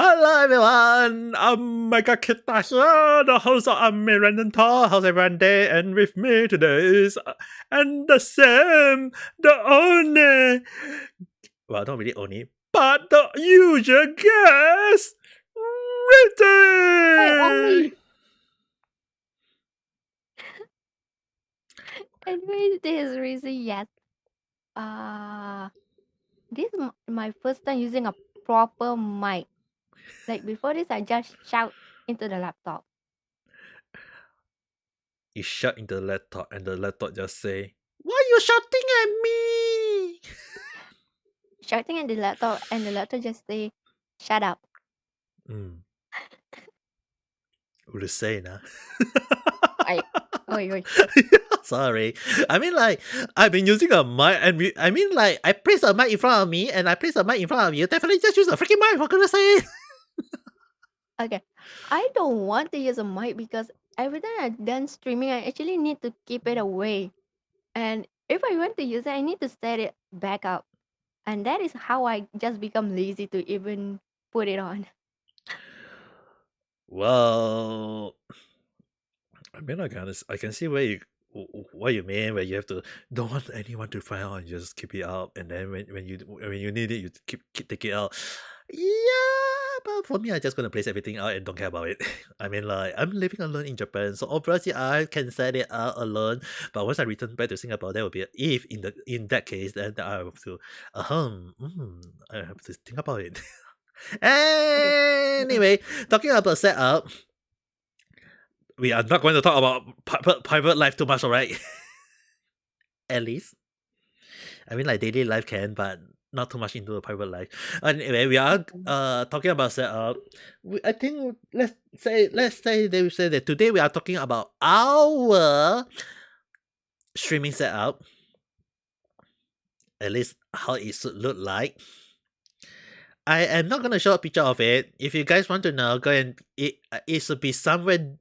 Hello everyone, I'm Ame Gakita here, the host of Ame Random Talk. How's everyone day? And with me today is and the same, the only, well, not really only, but the usual guest, Wait, Rizi. only. Anyways, this is Rizi. Yes. This is my first time using a proper mic. Like before this, I just shout into the laptop. You shout into the laptop, and the laptop just say, "Why are you shouting at me?" Shouting at the laptop, and the laptop just say, "Shut up." Hmm, what to say now? I, oi. Sorry. I mean, like, I've been using a mic, and I place a mic in front of me, and I place a mic in front of you. Definitely just use a freaking mic, for goodness sake. Okay. I don't want to use a mic because every time I'm done streaming, I actually need to keep it away. And if I want to use it, I need to set it back up. And that is how I just become lazy to even put it on. Well, I can see what you mean, where you have to don't want anyone to find out and just keep it up, and then when you need it, you keep take it out. Yeah, but for me, I just gonna place everything out and don't care about it. I mean, like, I'm living alone in Japan, so obviously I can set it out alone. But once I return back to Singapore, that will be if in that case, then I have to I have to think about it. Okay. Anyway, talking about setup, we are not going to talk about private life too much, alright? At least. I mean, like, daily life can, but not too much into the private life. Anyway, we are talking about setup. I think they say that today we are talking about our streaming setup. At least how it should look like. I am not gonna show a picture of it. If you guys want to know, go and it should be somewhere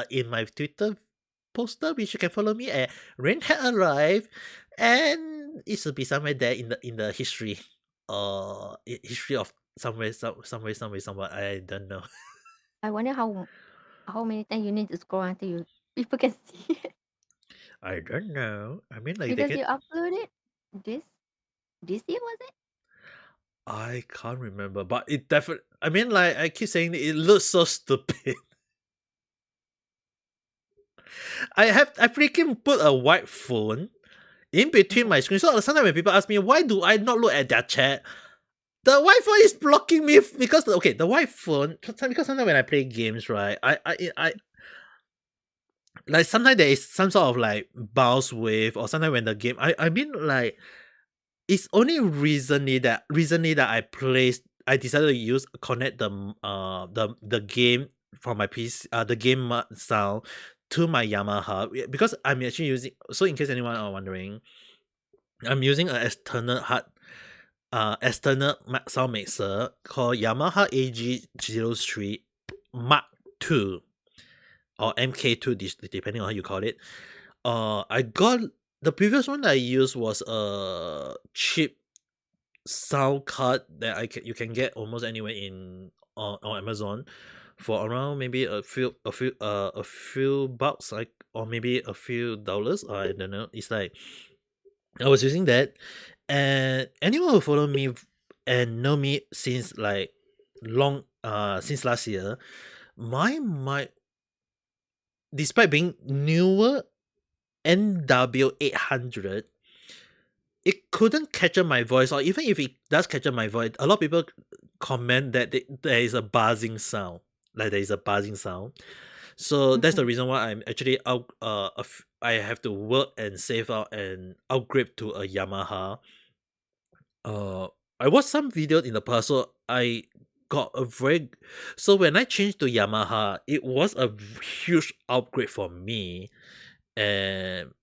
in my Twitter poster, which you can follow me at Rain Had Arrived, and it should be somewhere there in the history, history of somewhere. I don't know. I wonder how many times you need to scroll until people can see it. I don't know. I mean, like, they Because can. you uploaded this this year, was it? I can't remember, but it definitely. I mean, like, I keep saying it looks so stupid. I freaking put a white phone in between my screen. So sometimes when people ask me why do I not look at their chat, the Wi-Fi is blocking me because the white phone. Because sometimes when I play games, right, I like sometimes there is some sort of like bounce wave, or sometimes when the game. I mean, like, it's only recently that I decided to use connect the game from my PC, the game sound to my Yamaha, because I'm actually using. So in case anyone are wondering, I'm using an external sound mixer called Yamaha AG03 Mark II, or MK2, depending on how you call it. I got the previous one that I used was a cheap sound card that you can get almost anywhere in on Amazon for around maybe a few bucks, like, or maybe a few dollars. I don't know. It's like I was using that, and anyone who follow me and know me since like long since last year, my despite being newer NW800, it couldn't capture my voice, or even if it does capture my voice, a lot of people comment that there is a buzzing sound, like there is a buzzing sound. So that's the Mhm. reason why I'm actually out. I have to work and save out and upgrade to a Yamaha. Uh, I watched some videos in the past, so I got a very. So when I changed to Yamaha, it was a huge upgrade for me, and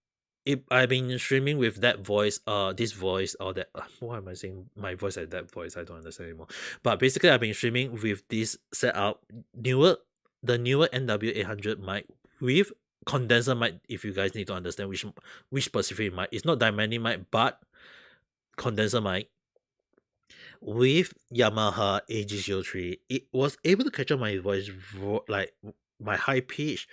I've been streaming with that voice, this voice, or that. Why am I saying my voice at that voice? I don't understand anymore. But basically, I've been streaming with this setup, the newer NW800 mic with condenser mic. If you guys need to understand which specific mic, it's not dynamic mic, but condenser mic. with Yamaha AG03, it was able to capture my voice, like my high pitch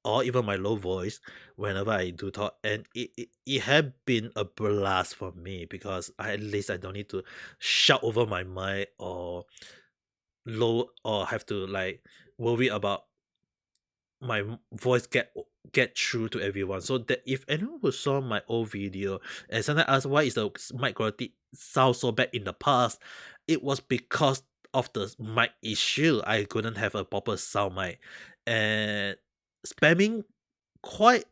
or even my low voice whenever I do talk, and it had been a blast for me because at least I don't need to shout over my mic or low or have to like worry about my voice get through to everyone. So that if anyone who saw my old video and sometimes ask why is the mic quality sound so bad in the past, it was because of the mic issue. I couldn't have a proper sound mic, and spamming quite.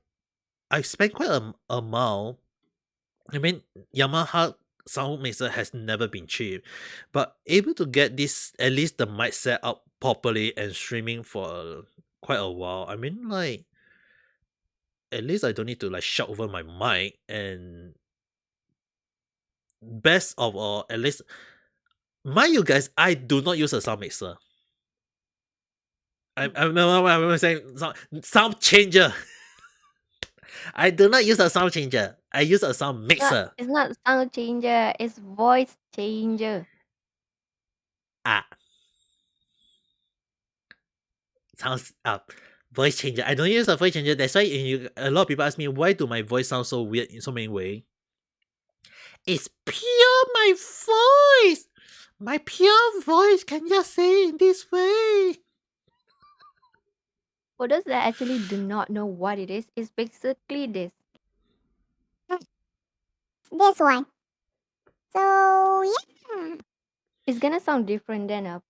I spent quite a amount. I mean, Yamaha sound mixer has never been cheap, but able to get this at least the mic set up properly and streaming for quite a while. I mean, like at least I don't need to like shout over my mic. And best of all, at least mind you guys, I do not use a sound mixer. I'm saying sound changer. I do not use a sound changer. I use a sound mixer. It's not sound changer, it's voice changer. Ah, sounds up. Voice changer. I don't use a voice changer. That's why a lot of people ask me why do my voice sound so weird in so many ways. It's pure my voice. My pure voice can just say in this way. For those that actually do not know what it is, it's basically this. This one. So yeah. It's gonna sound different than a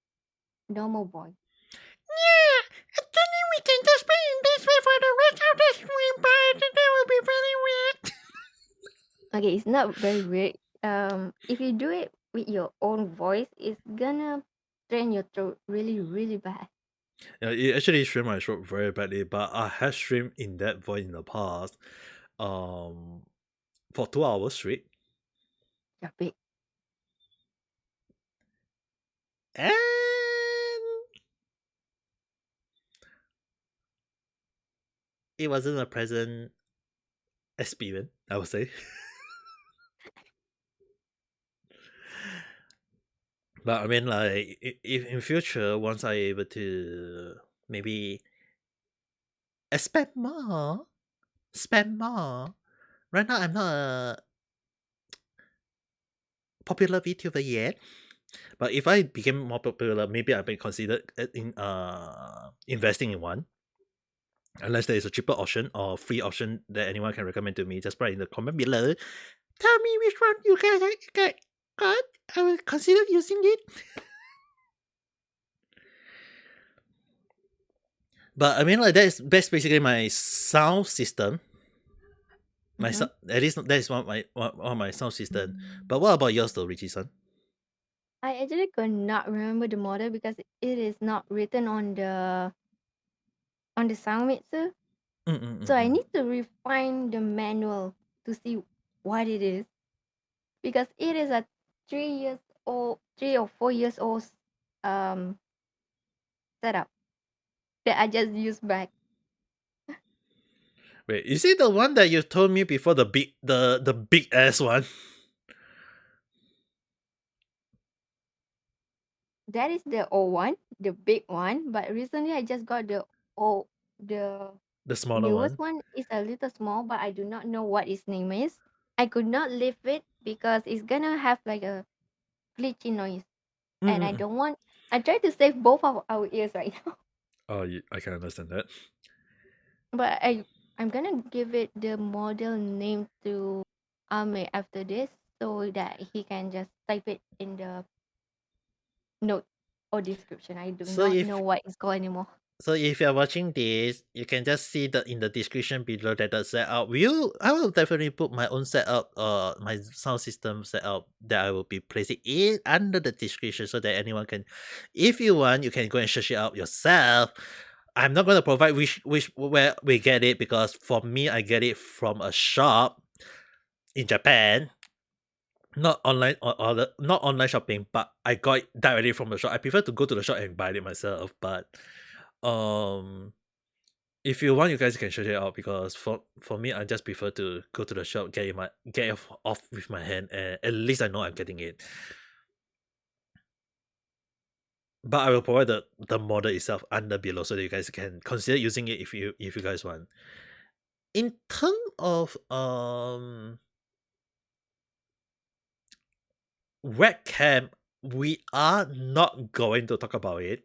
normal voice. Yeah, actually we can just be in this way for the rest of the stream, but that will be very weird. Okay, it's not very weird. If you do it with your own voice, it's gonna strain your throat really, really bad. Yeah, it actually streamed my throat very badly, but I have streamed in that voice in the past, for 2 hours straight, You're big. and it wasn't a pleasant experience, I would say. But I mean, like, if in future, once I able to maybe expand more, spend more. Right now, I'm not a popular VTuber yet, but if I became more popular, maybe I may consider in investing in one. Unless there is a cheaper option or free option that anyone can recommend to me, just write in the comment below. Tell me which one you guys got. I will consider using it. But I mean, like that's basically my sound system. My at least that is one of my sound system. But what about yours, though, Richie-san? I actually could not remember the model because it is not written on the sound mixer. So I need to refine the manual to see what it is because it is a 3 or 4 years old setup that I just used back. Wait, is it the one that you told me before, the big ass one? That is the old one, the big one. But recently I just got the smaller newest one? one. Is a little small, but I do not know what its name is. I could not lift it because it's gonna have like a glitchy noise, and I don't want. I try to save both of our ears right now, Oh, I can understand that. but I'm gonna give it the model name to Ame after this, so that he can just type it in the note or description. I do So not if know what it's called anymore. So if you're watching this, you can just see the in the description below that the setup. I will definitely put my own setup, my sound system setup that I will be placing in under the description so that anyone can, if you want, you can go and search it out yourself. I'm not going to provide where we get it because for me, I get it from a shop in Japan. Not online or not online shopping, but I got it directly from the shop. I prefer to go to the shop and buy it myself, but um if you want, you guys can search it out because for me, I just prefer to go to the shop, get it off with my hand, and at least I know I'm getting it. But I will provide the model itself under below so that you guys can consider using it if you guys want. In terms of webcam, we are not going to talk about it.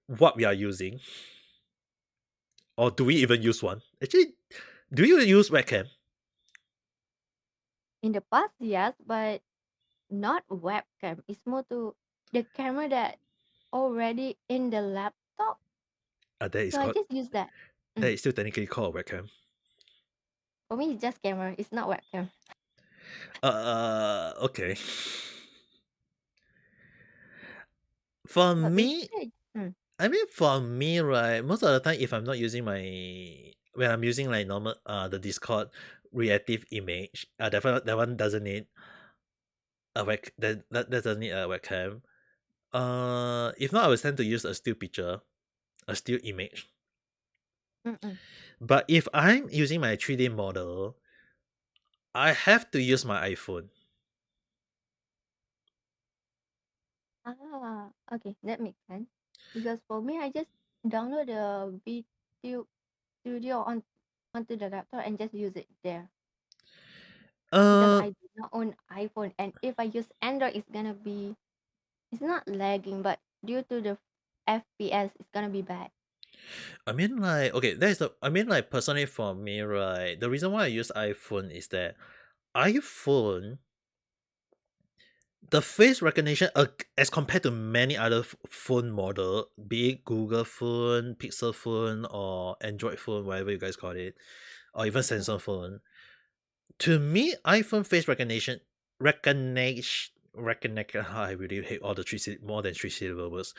What we are using, or do we even use one? Actually, do you use webcam? In the past, yes, but not webcam. It's more to the camera that already in the laptop. That is So I called just use that. that is still technically called a webcam. For me, it's just camera. It's not webcam. Okay. For But me, basically, I mean, for me, right, most of the time, if I'm not using when I'm using like normal, the Discord reactive image, that one doesn't need a that doesn't need a webcam. If not, I would tend to use a still picture, a still image. But if I'm using my 3D model, I have to use my iPhone. okay, that makes sense. Because for me, I just download the video studio onto the laptop and just use it there. Because Uh, I do not own iPhone, and if I use Android, it's not lagging, but due to the FPS, it's gonna be bad. I mean, like, okay, I mean, like, personally for me, right, the reason why I use iPhone is that iPhone, the face recognition, as compared to many other phone model, be it Google phone, Pixel phone, or Android phone, whatever you guys call it, or even Samsung phone, to me, iPhone face recognition, I really hate all the more than three syllable words.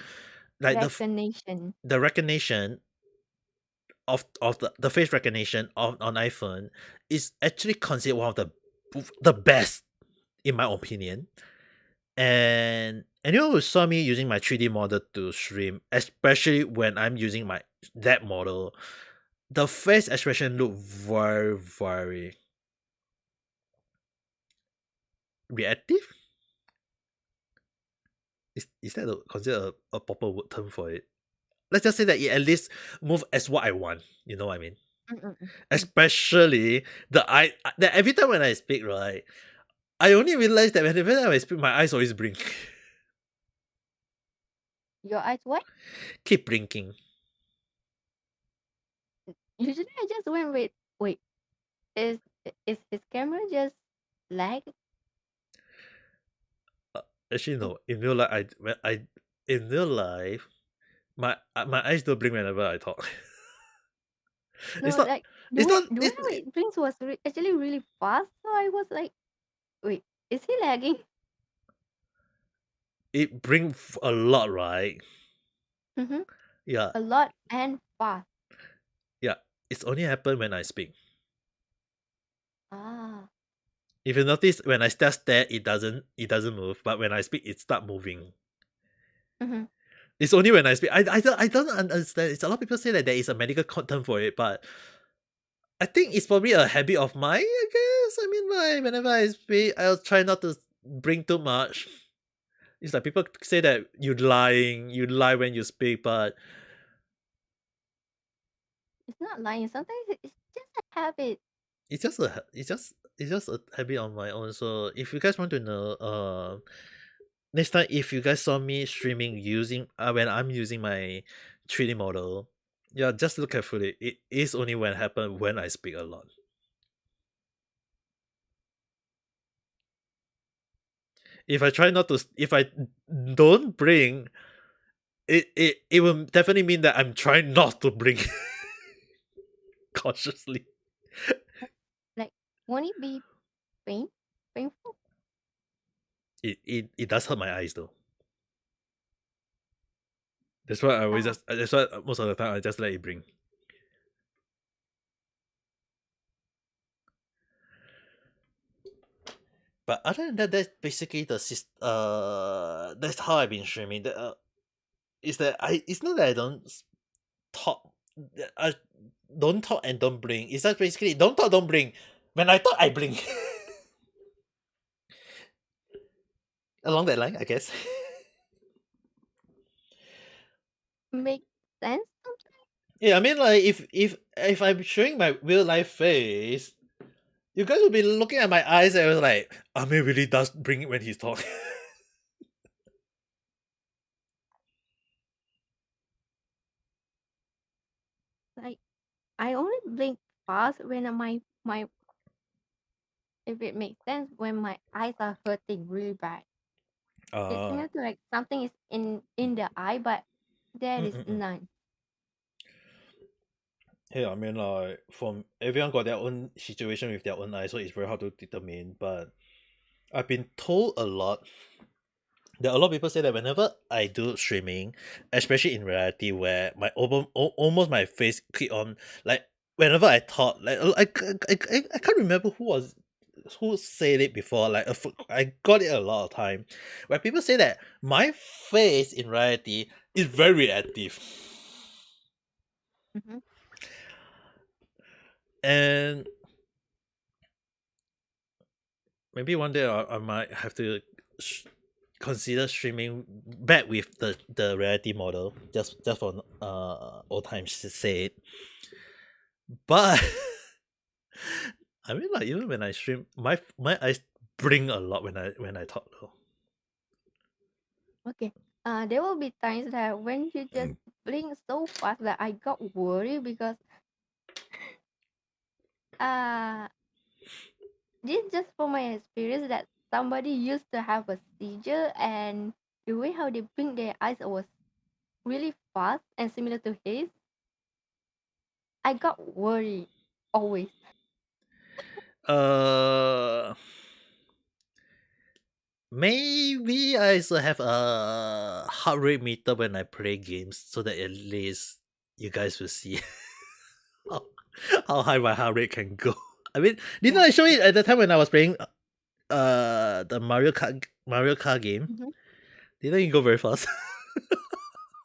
Like Recognition. the recognition of the face recognition on iPhone is actually considered one of the best in my opinion. And anyone who saw me using my 3D model to stream, especially when I'm using that model, the face expression look very, very reactive. Is that considered a proper word term for it? Let's just say that it at least move as what I want. You know what I mean? Especially that every time when I speak, right, I only realize that every time I speak, my eyes always blink. Your eyes what? Keep blinking. Usually, I just went with wait. Is is his camera just lag? Actually, no. In real life, in real life, my eyes don't blink whenever I talk. No, it's not. like It's not. the way how it blinks was actually really fast. So I was like, wait, is he lagging? It brings a lot, right? Mm-hmm. Yeah, A lot and fast. yeah. It's only happen when I speak. Ah. If you notice, when I just stare, it doesn't move. But when I speak, it start moving. Mm-hmm. It's only when I speak. I don't understand. It's a lot of people say that there is a medical term for it, but I think it's probably a habit of mine. I guess. I mean, like whenever I speak, I'll try not to bring too much. It's like people say that you lie when you speak, but It's not lying. Sometimes it's just a habit. it's just a habit on my own. So if you guys want to know, next time if you guys saw me streaming using when I'm using my 3D model, yeah, just look carefully. It is only when I speak a lot. If I try not to, if I don't bring, it will definitely mean that I'm trying not to bring cautiously. Like, won't it be painful? It does hurt my eyes though. That's why I always Ah. just. That's why most of the time I just let it bring. But other than that, that's basically that's how I've been streaming. Is that it's not that I don't talk. I don't talk and don't blink. It's just basically don't talk, don't blink. When I talk, I blink. Along that line, I guess. make sense. Yeah, I mean, like if I'm showing my real life face, you guys will be looking at my eyes and was like, Ame really does bring it when he's talking. Like I only blink fast when my if it makes sense when my eyes are hurting really bad. It's Ah, similar to like something is in the eye, but there is mm-mm-mm. none. Hey, I mean, like from everyone got their own situation with their own eyes, so it's very hard to determine. But I've been told a lot. There are a lot of people say that whenever I do streaming, especially in reality, where my almost my face keep on like whenever I talk, like I can't remember who said it before. Like I got it a lot of time, where people say that my face in reality is very reactive, Mm-hmm. and maybe one day I might have to consider streaming back with the reality model just for old times sake. But I mean, like even when I stream, my eyes blink a lot when I talk though. Okay. There will be times that when you just blink so fast that I got worried because uh this just from my experience that somebody used to have a seizure and the way how they blink their eyes was really fast and similar to his. I got worried always. Uh, maybe I also have a heart rate meter when I play games, so that at least you guys will see how, how high my heart rate can go. I mean, didn't Yeah. I show it at the time when I was playing the Mario Kart game? Mm-hmm. Didn't it go very fast?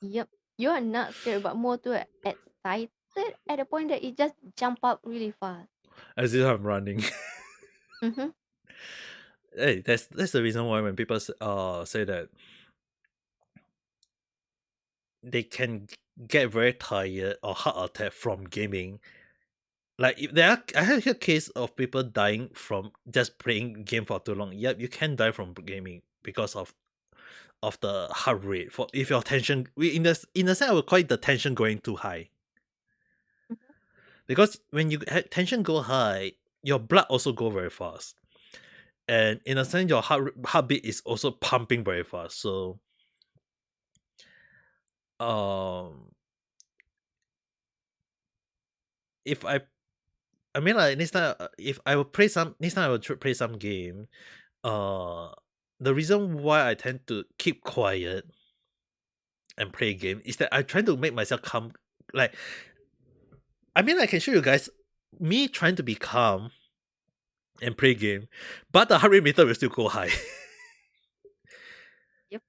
Yep. You are not scared but more to excited at the point that it just jump up really fast. As if I'm running. Mm-hmm. Hey, that's the reason why when people say that they can get very tired or heart attack from gaming. Like if there are, I have heard case of people dying from just playing game for too long. Yep, you can die from gaming because of the heart rate. For if your tension, in the sense, I would call it the tension going too high. Because when you tension go high, your blood also go very fast, and in a sense, your heartbeat is also pumping very fast. So, um, if I mean, like next time, if I will play some next time, I will play some game. Uh, the reason why I tend to keep quiet and play game is that I try to make myself calm. Like, I mean, I can show you guys me trying to be calm and play game, but the heart rate meter will still go high. Yep.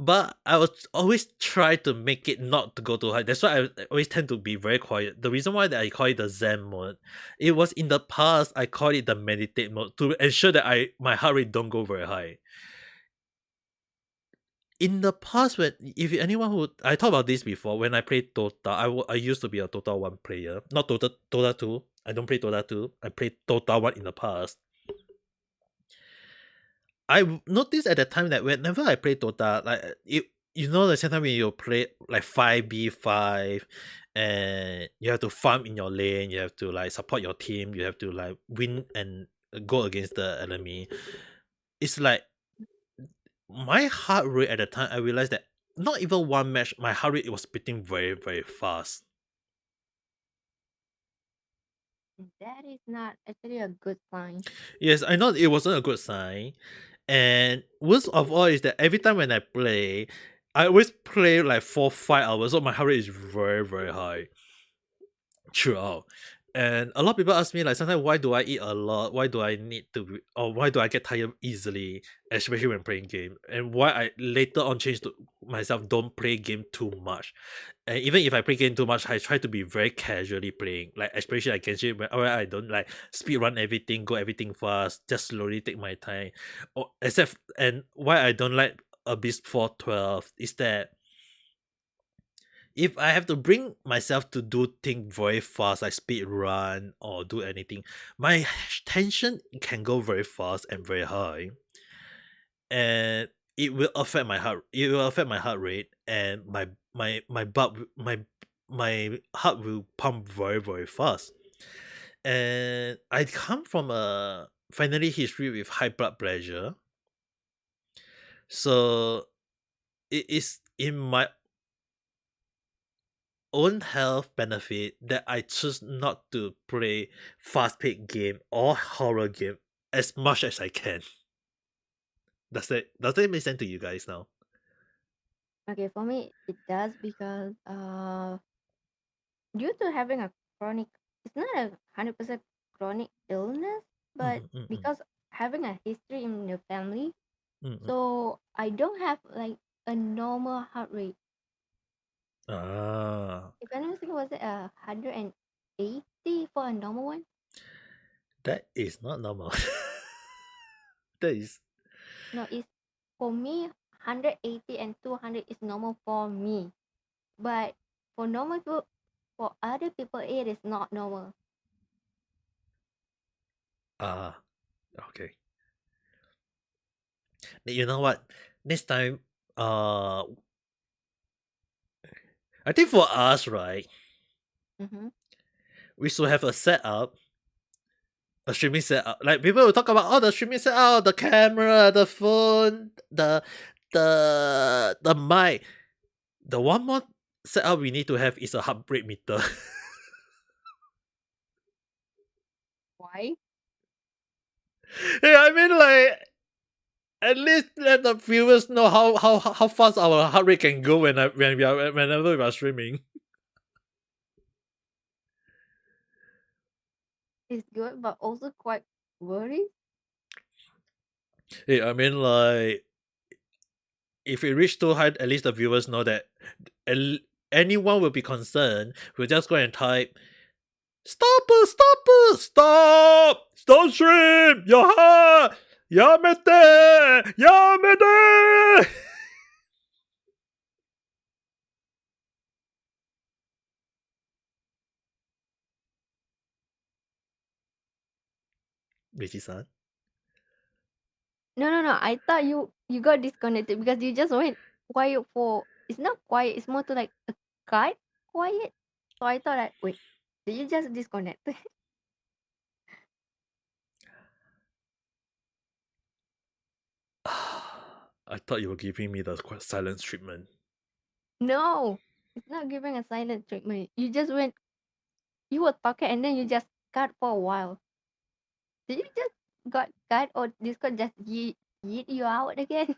But I will always try to make it not to go too high. That's why I always tend to be very quiet. The reason why that I call it the Zen mode, it was in the past I called it the meditate mode to ensure that my heart rate don't go very high. In the past, when if anyone who I talked about this before, when I played Dota, I used to be a Dota 1 player, not Dota 2. I don't play Dota 2. I played Dota 1 in the past. I noticed at the time that whenever I play Dota, like you know the same time when you play like 5v5 and you have to farm in your lane, you have to like support your team, you have to like win and go against the enemy. It's like my heart rate at the time, I realized that not even one match, my heart rate was beating very, very fast. That is not actually a good sign. Yes, I know it wasn't a good sign. And worst of all is that every time when I play, I always play like 4-5 hours, so my heart rate is very, very high throughout. And a lot of people ask me like sometimes why do I eat a lot? Why do I need to or why do I get tired easily, especially when playing game? And why I later on changed to myself don't play game too much. And even if I play game too much, I try to be very casually playing. Like especially like Genshin where I don't like speed run everything, go everything fast, just slowly take my time. Or except and why I don't like Abyss 412 is that if I have to bring myself to do things very fast, like speed run or do anything, my tension can go very fast and very high, and it will affect my heart. It will affect my heart rate, and my heart will pump very very fast. And I come from a family history with high blood pressure, so it is in my own health benefit that I choose not to play fast-paced game or horror game as much as I can. Does that make sense to you guys now? Okay, for me it does because due to having a chronic, it's not a 100% chronic illness, but Mm-hmm. because having a history in the family, Mm-hmm. so I don't have like a normal heart rate. Ah, If I'm not mistaken, was it 180 for a normal one? that is not normal. That is No, it's for me 180 and 200 is normal for me, but for normal people, for other people it is not normal. ah okay. You know what? Next time, I think for us, right, Mm-hmm. we should have a setup, a streaming setup. Like people will talk about all the streaming setup, the camera, the phone, the mic. The one more setup we need to have is a heart rate meter. Why? Yeah, I mean, like, at least let the viewers know how fast our heart rate can go whenever we are streaming. It's good, but also quite worried. Yeah, I mean, like, if it reach too high, at least the viewers know that el- anyone will be concerned. We'll just go and type, "Stop it! Stop it! Stop! Stop stream! Yaha! Yamete! Yamete!" Rizi-san. No. I thought you got disconnected because you just went quiet for. It's not quiet. It's more to like a kite quiet. So I thought that wait, did you just disconnect? I thought you were giving me the silence treatment. No, it's not giving a silent treatment. You just went. You were talking and then you just cut for a while. Did you just got cut or Discord just yeet you out again?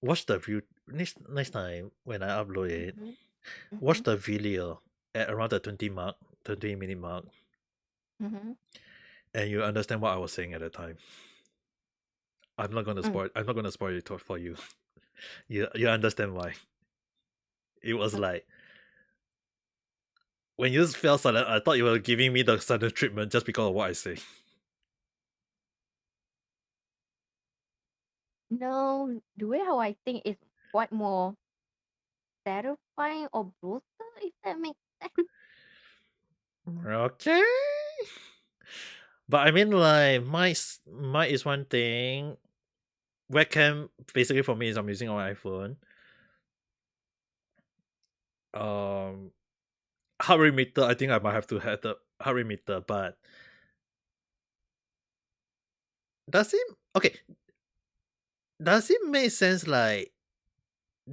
Watch the view next time when I upload it. Mm-hmm. Watch Mm-hmm. the video at around the 20-minute mark, Mm-hmm. and you understand what I was saying at the time. I'm not gonna Mm. spoil. I'm not gonna spoil it for you. You understand why? It was Okay. like when you fell silent, I thought you were giving me the silent treatment just because of what I say. No, the way how I think is quite more terrifying or brutal, if that makes sense. Okay. But I mean, like, my is one thing. Webcam, basically for me, is I'm using on my iPhone. Um, heart rate meter, I think I might have to have the heart rate meter, but does it okay? Does it make sense? Like,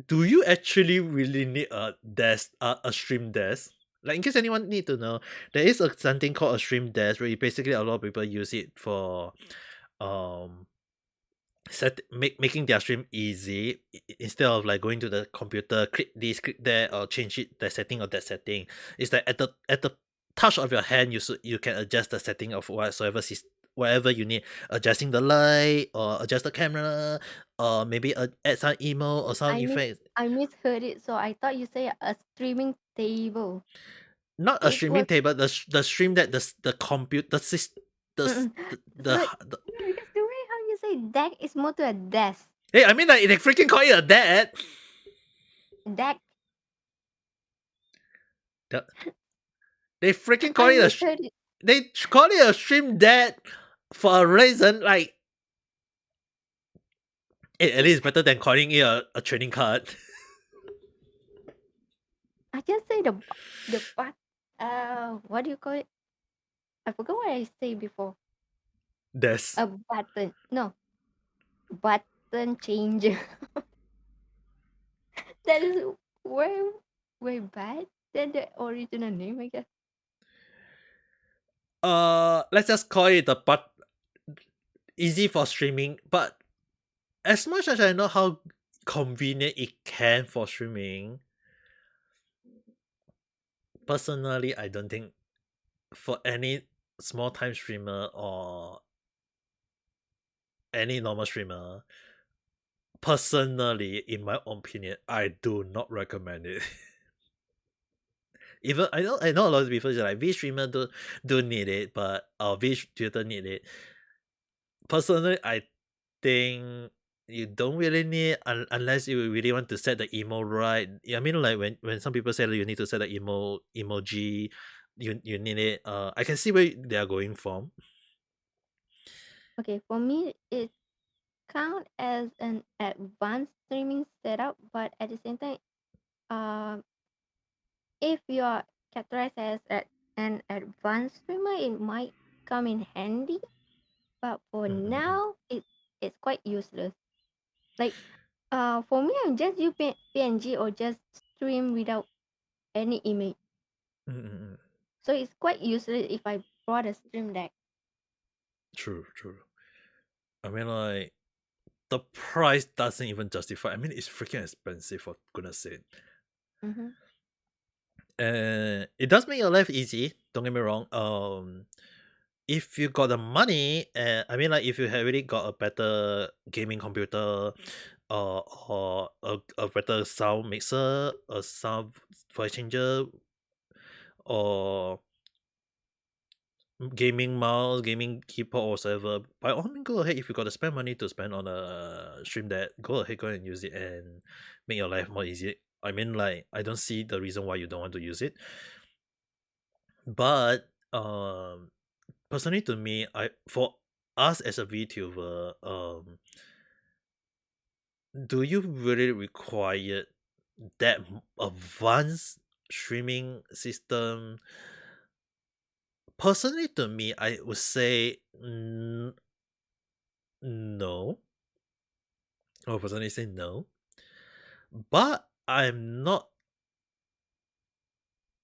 do you actually really need a desk, a stream desk? Like, in case anyone need to know, there is something called a stream desk where basically a lot of people use it for um making their stream easy, instead of like going to the computer, click this, click that, or change it the setting of that setting. It's like at the touch of your hand, you can adjust the setting of whatever you need, adjusting the light or adjust the camera, or maybe add some emo or sound effects. I misheard it, so I thought you say a streaming table. Not a It streaming was table, the stream that the compute the sys mm-mm. So the no, because the way how you say deck is more to a desk. hey, I mean, like, they freaking call it a deck. Deck. They freaking call I it a misheard it. they call it a stream dead for a reason. Like at least better than calling it a training card. I just say the but what do you call it? I forgot what I said before. This A button. No, button changer. That is way bad than the original name, I guess. let's just call it the but easy for streaming. But as much as I know how convenient it can for streaming, personally I don't think for any small time streamer or any normal streamer, personally, in my opinion, I do not recommend it. Even I know a lot of people say like Vstreamer do need it, but Vtutor need it. Personally, I think you don't really need unless you really want to set the emo right. I mean, like when some people say that you need to set the emoji, you need it. I can see where they are going from. Okay, for me, it count as an advanced streaming setup, but at the same time, um, if you are categorized as an advanced streamer, it might come in handy. But for Mm-mm-mm. now, it's quite useless. Like, for me, I'm just use PNG or just stream without any image. Mm-mm-mm. So it's quite useless if I brought a stream deck. True. I mean, like the price doesn't even justify. I mean, it's freaking expensive for goodness sake. Mm-hmm. And it does make your life easy. Don't get me wrong. If you got the money, and I mean, like if you have really got a better gaming computer, or a better sound mixer, a sound voice changer, or gaming mouse, gaming keyboard, or whatever, by all means, go ahead. If you got to spend money to spend on a stream deck, go ahead, go and use it and make your life more easy. I mean, like I don't see the reason why you don't want to use it. But personally, to me, for us as a VTuber, do you really require that advanced streaming system? Personally, to me, I would say no. I would personally say no. But I'm not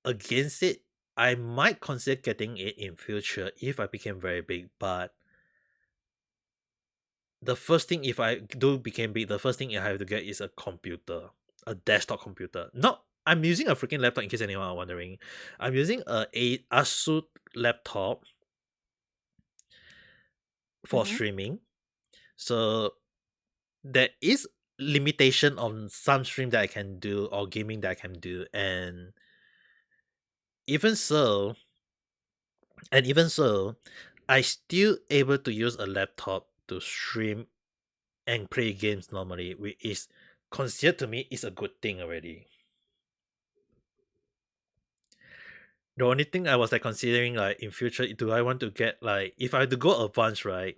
against it. I might consider getting it in future if I became very big. But the first thing, if I do become big, the first thing I have to get is a computer, a desktop computer. Not I'm using a freaking laptop in case anyone are wondering. I'm using a Asus laptop for Mm-hmm. streaming. So there is limitation on some stream that I can do or gaming that I can do, and even so, I still able to use a laptop to stream and play games normally, which is considered to me is a good thing already. The only thing I was like considering like in future, do I want to get like if I had to go advanced, right?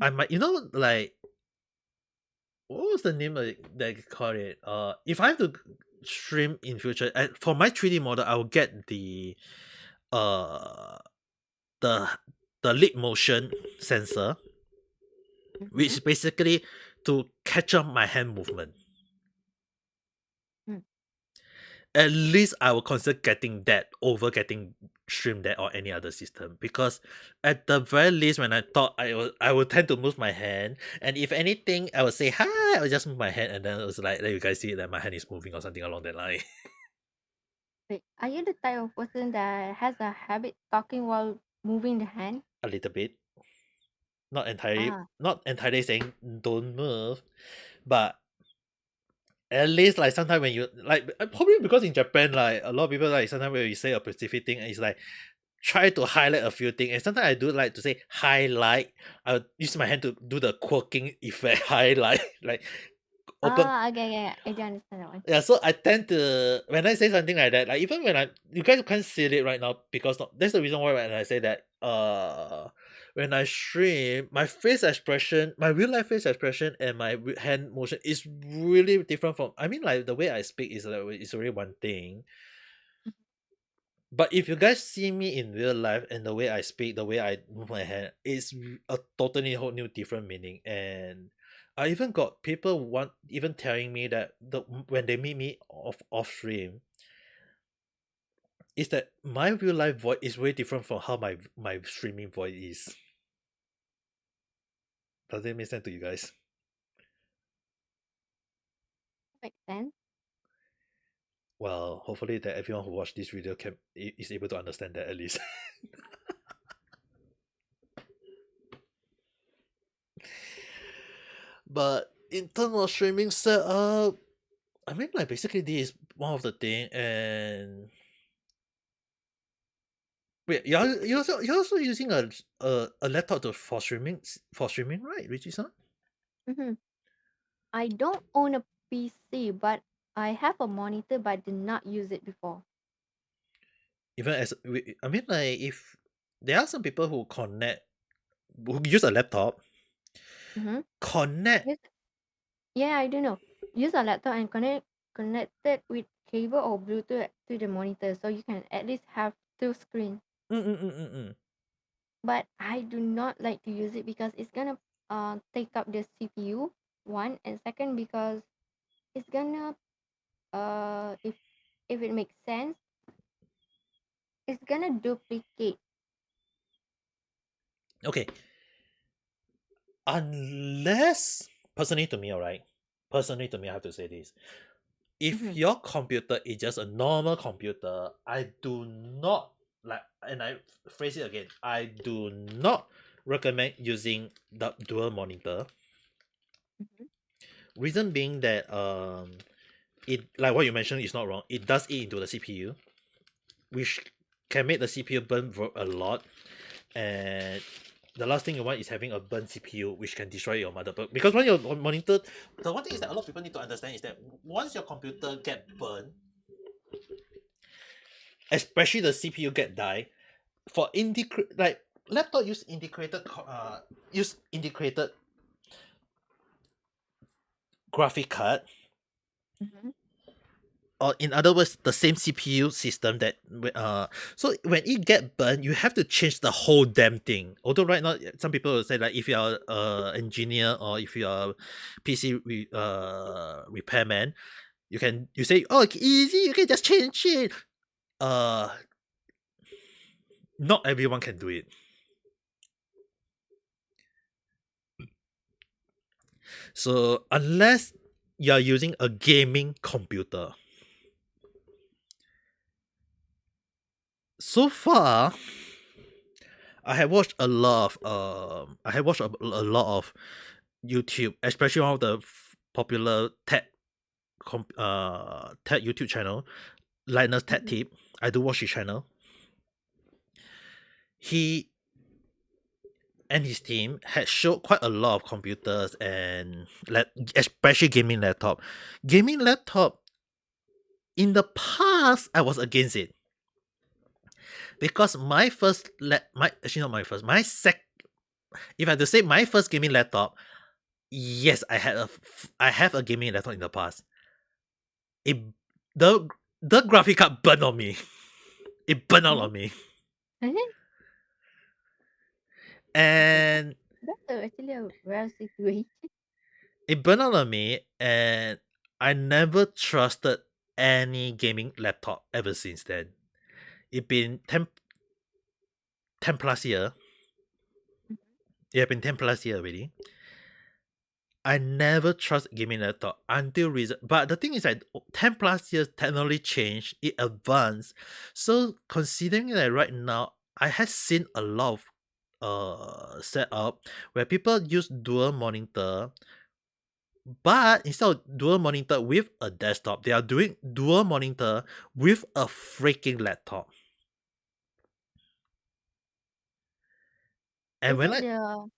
I might like what was the name of that I call it? If I have to stream in future, for my 3D model, I will get uh the the leap motion sensor, which Mm-hmm. is basically to catch up my hand movement. Mm. At least I will consider getting that over getting stream that or any other system, because at the very least when I thought I would tend to move my hand, and if anything I would say hi, I would just move my hand, and then it was like let you guys see that my hand is moving or something along that line. Wait, are you the type of person that has a habit talking while moving the hand? A little bit, not entirely Ah, not entirely saying don't move, but at least like sometimes when you like probably because in Japan like a lot of people like sometimes when you say a specific thing it's like try to highlight a few things, and sometimes I do like to say highlight. I would use my hand to do the quirking effect highlight like open. Okay. I do understand that one. Yeah, so I tend to, when I say something like that, like even when you guys can't see it right now because that's the reason why when I say that when I stream, my face expression, my real life face expression and my hand motion is really different from, I mean, like the way I speak is is already one thing. But if you guys see me in real life and the way I speak, the way I move my hand, it's a totally whole new different meaning. And I even got people even telling me that when they meet me off stream, is that my real life voice is way different from how my streaming voice is. Does it make sense to you guys? Makes sense. Well, hopefully that everyone who watched this video is able to understand that at least. But in terms of streaming setup, I mean, like basically this is one of the thing. And wait, you're also using a laptop for streaming, right, Richie-san? Mm-hmm. I don't own a PC, but I have a monitor, but did not use it before. Even I mean, like if there are some people who use a laptop, Mm-hmm. connect. Yeah, I don't know. Use a laptop and connect it with cable or Bluetooth to the monitor, so you can at least have two screens. Mm. But I do not like to use it because it's gonna take up the CPU, one, and second because it's gonna if it makes sense, it's gonna duplicate. Okay, unless personally to me, alright. Personally to me, I have to say this: if Mm-hmm. your computer is just a normal computer, I do not like, and I phrase it again, I do not recommend using the dual monitor. Mm-hmm. Reason being that it, like what you mentioned, is not wrong. It does eat into the CPU, which can make the CPU burn a lot. And the last thing you want is having a burnt CPU, which can destroy your motherboard. Because when your monitor, the one thing is that a lot of people need to understand is that once your computer get burned, especially the CPU get die, for like laptop use integrated graphic card, Mm-hmm. or in other words the same CPU system that so when it get burned, you have to change the whole damn thing. Although right now some people will say, like, if you are a engineer or if you are PC repairman, you say, oh, easy, you can just change it. uh Not everyone can do it. So unless you're using a gaming computer, so far I have watched a lot of a lot of YouTube, especially one of the popular tech YouTube channel, Linus Tech Mm-hmm. Tip. I do watch his channel. He and his team had showed quite a lot of computers and especially gaming laptop. Gaming laptop, in the past, I was against it because my first my actually not my first, my if I had to say my first gaming laptop, yes, I have a gaming laptop in the past. It the the graphic card burned on me. It burned out on me. Okay, And that's actually a rare situation. it burned out on me, and I never trusted any gaming laptop ever since then. It been 10 plus year. It had been 10 plus year already. I never trust gaming laptop until recent. But the thing is that 10 plus years technology changed, it advanced. So considering that right now, I have seen a lot of setup where people use dual monitor, but instead of dual monitor with a desktop, they are doing dual monitor with a freaking laptop. And Is when it I the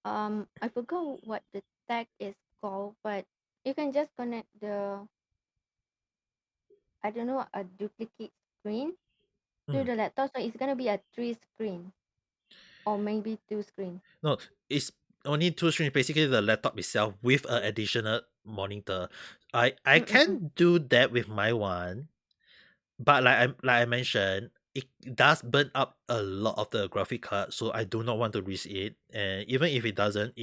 I forgot what the tag is called, but You can just connect I don't know, a duplicate screen to the laptop, so it's gonna be a 3 screen or maybe 2 screen. No, it's only two screens. Basically, the laptop itself with an additional monitor. I Mm-mm-mm. can do that with my one, but like I mentioned, it does burn up a lot of the graphic card, so I do not want to risk it. And even if it doesn't,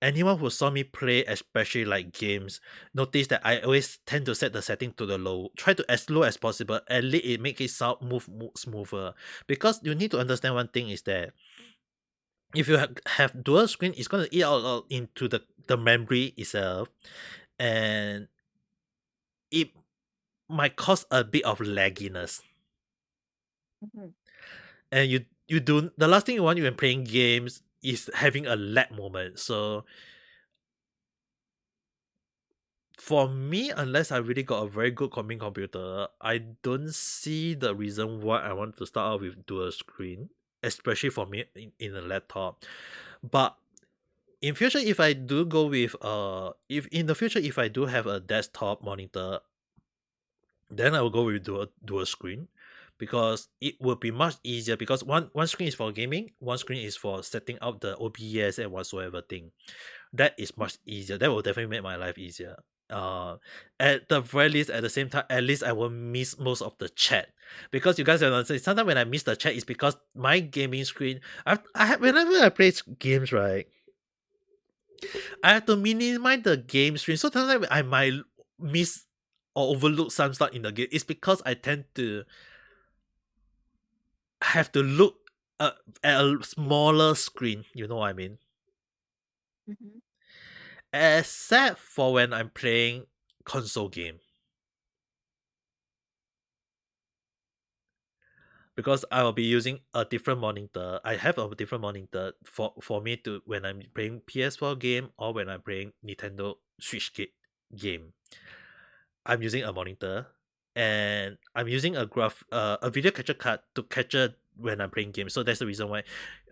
anyone who saw me play, especially like games, notice that I always tend to set the setting to the low, try to as low as possible. At least it make it sound move smoother. Because you need to understand one thing is that if you have dual screen, it's gonna eat out into the memory itself, and it might cause a bit of lagginess. Mhm. And you do the last thing you want when playing games is having a lag moment. So for me, unless I really got a very good gaming computer, I don't see the reason why I want to start out with dual screen, especially for me in a laptop. But in future, if I do go with if in the future if I do have a desktop monitor, then I will go with dual screen, because it will be much easier, because one screen is for gaming, one screen is for setting up the OBS and whatsoever thing. That is much easier. That will definitely make my life easier. At the very least, at the same time, at least I will miss most of the chat, because you guys have understand. Sometimes when I miss the chat, it's because my gaming screen. Whenever I play games, right, I have to minimize the game screen. So sometimes I might miss or overlook some stuff in the game. It's because I tend to have to look at a smaller screen. You know what I mean? Mhm. Except for when I'm playing console game. Because I will be using a different monitor. I have a different monitor for me to when I'm playing PS4 game or when I'm playing Nintendo Switch game. I'm using a monitor, and I'm using a video capture card to capture when I'm playing games. So that's the reason why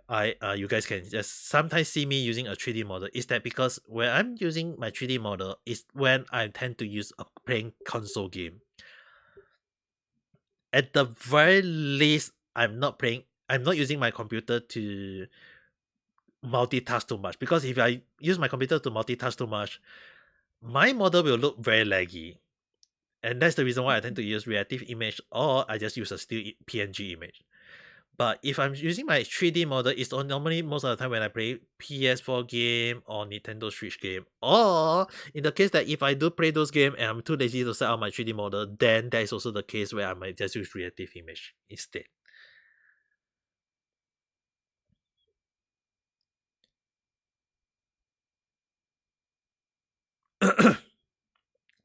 I you guys can just sometimes see me using a 3D model. Is that because when I'm using my 3D model is when I tend to use a playing console game. At the very least, I'm not using my computer to multitask too much, because if I use my computer to multitask too much, my model will look very laggy. And that's the reason why I tend to use reactive image, or I just use a still PNG image. But if I'm using my 3D model, it's normally most of the time when I play PS4 game or Nintendo Switch game. Or in the case that if I do play those games and I'm too lazy to set up my 3D model, then that is also the case where I might just use reactive image instead.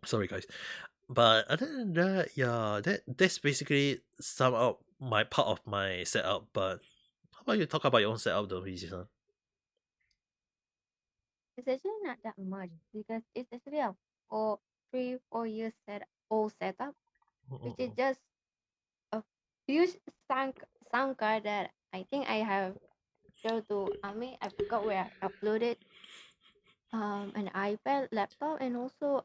Sorry guys. But other than that, yeah, that's basically sum up my part of my setup. But how about you talk about your own setup though, Rizi-san? It's actually not that much because it's actually a 4 years old setup, which is Mm-mm-mm. just a huge sound sound card that I think I have showed to Ame. I forgot where I uploaded. An iPad, laptop, and also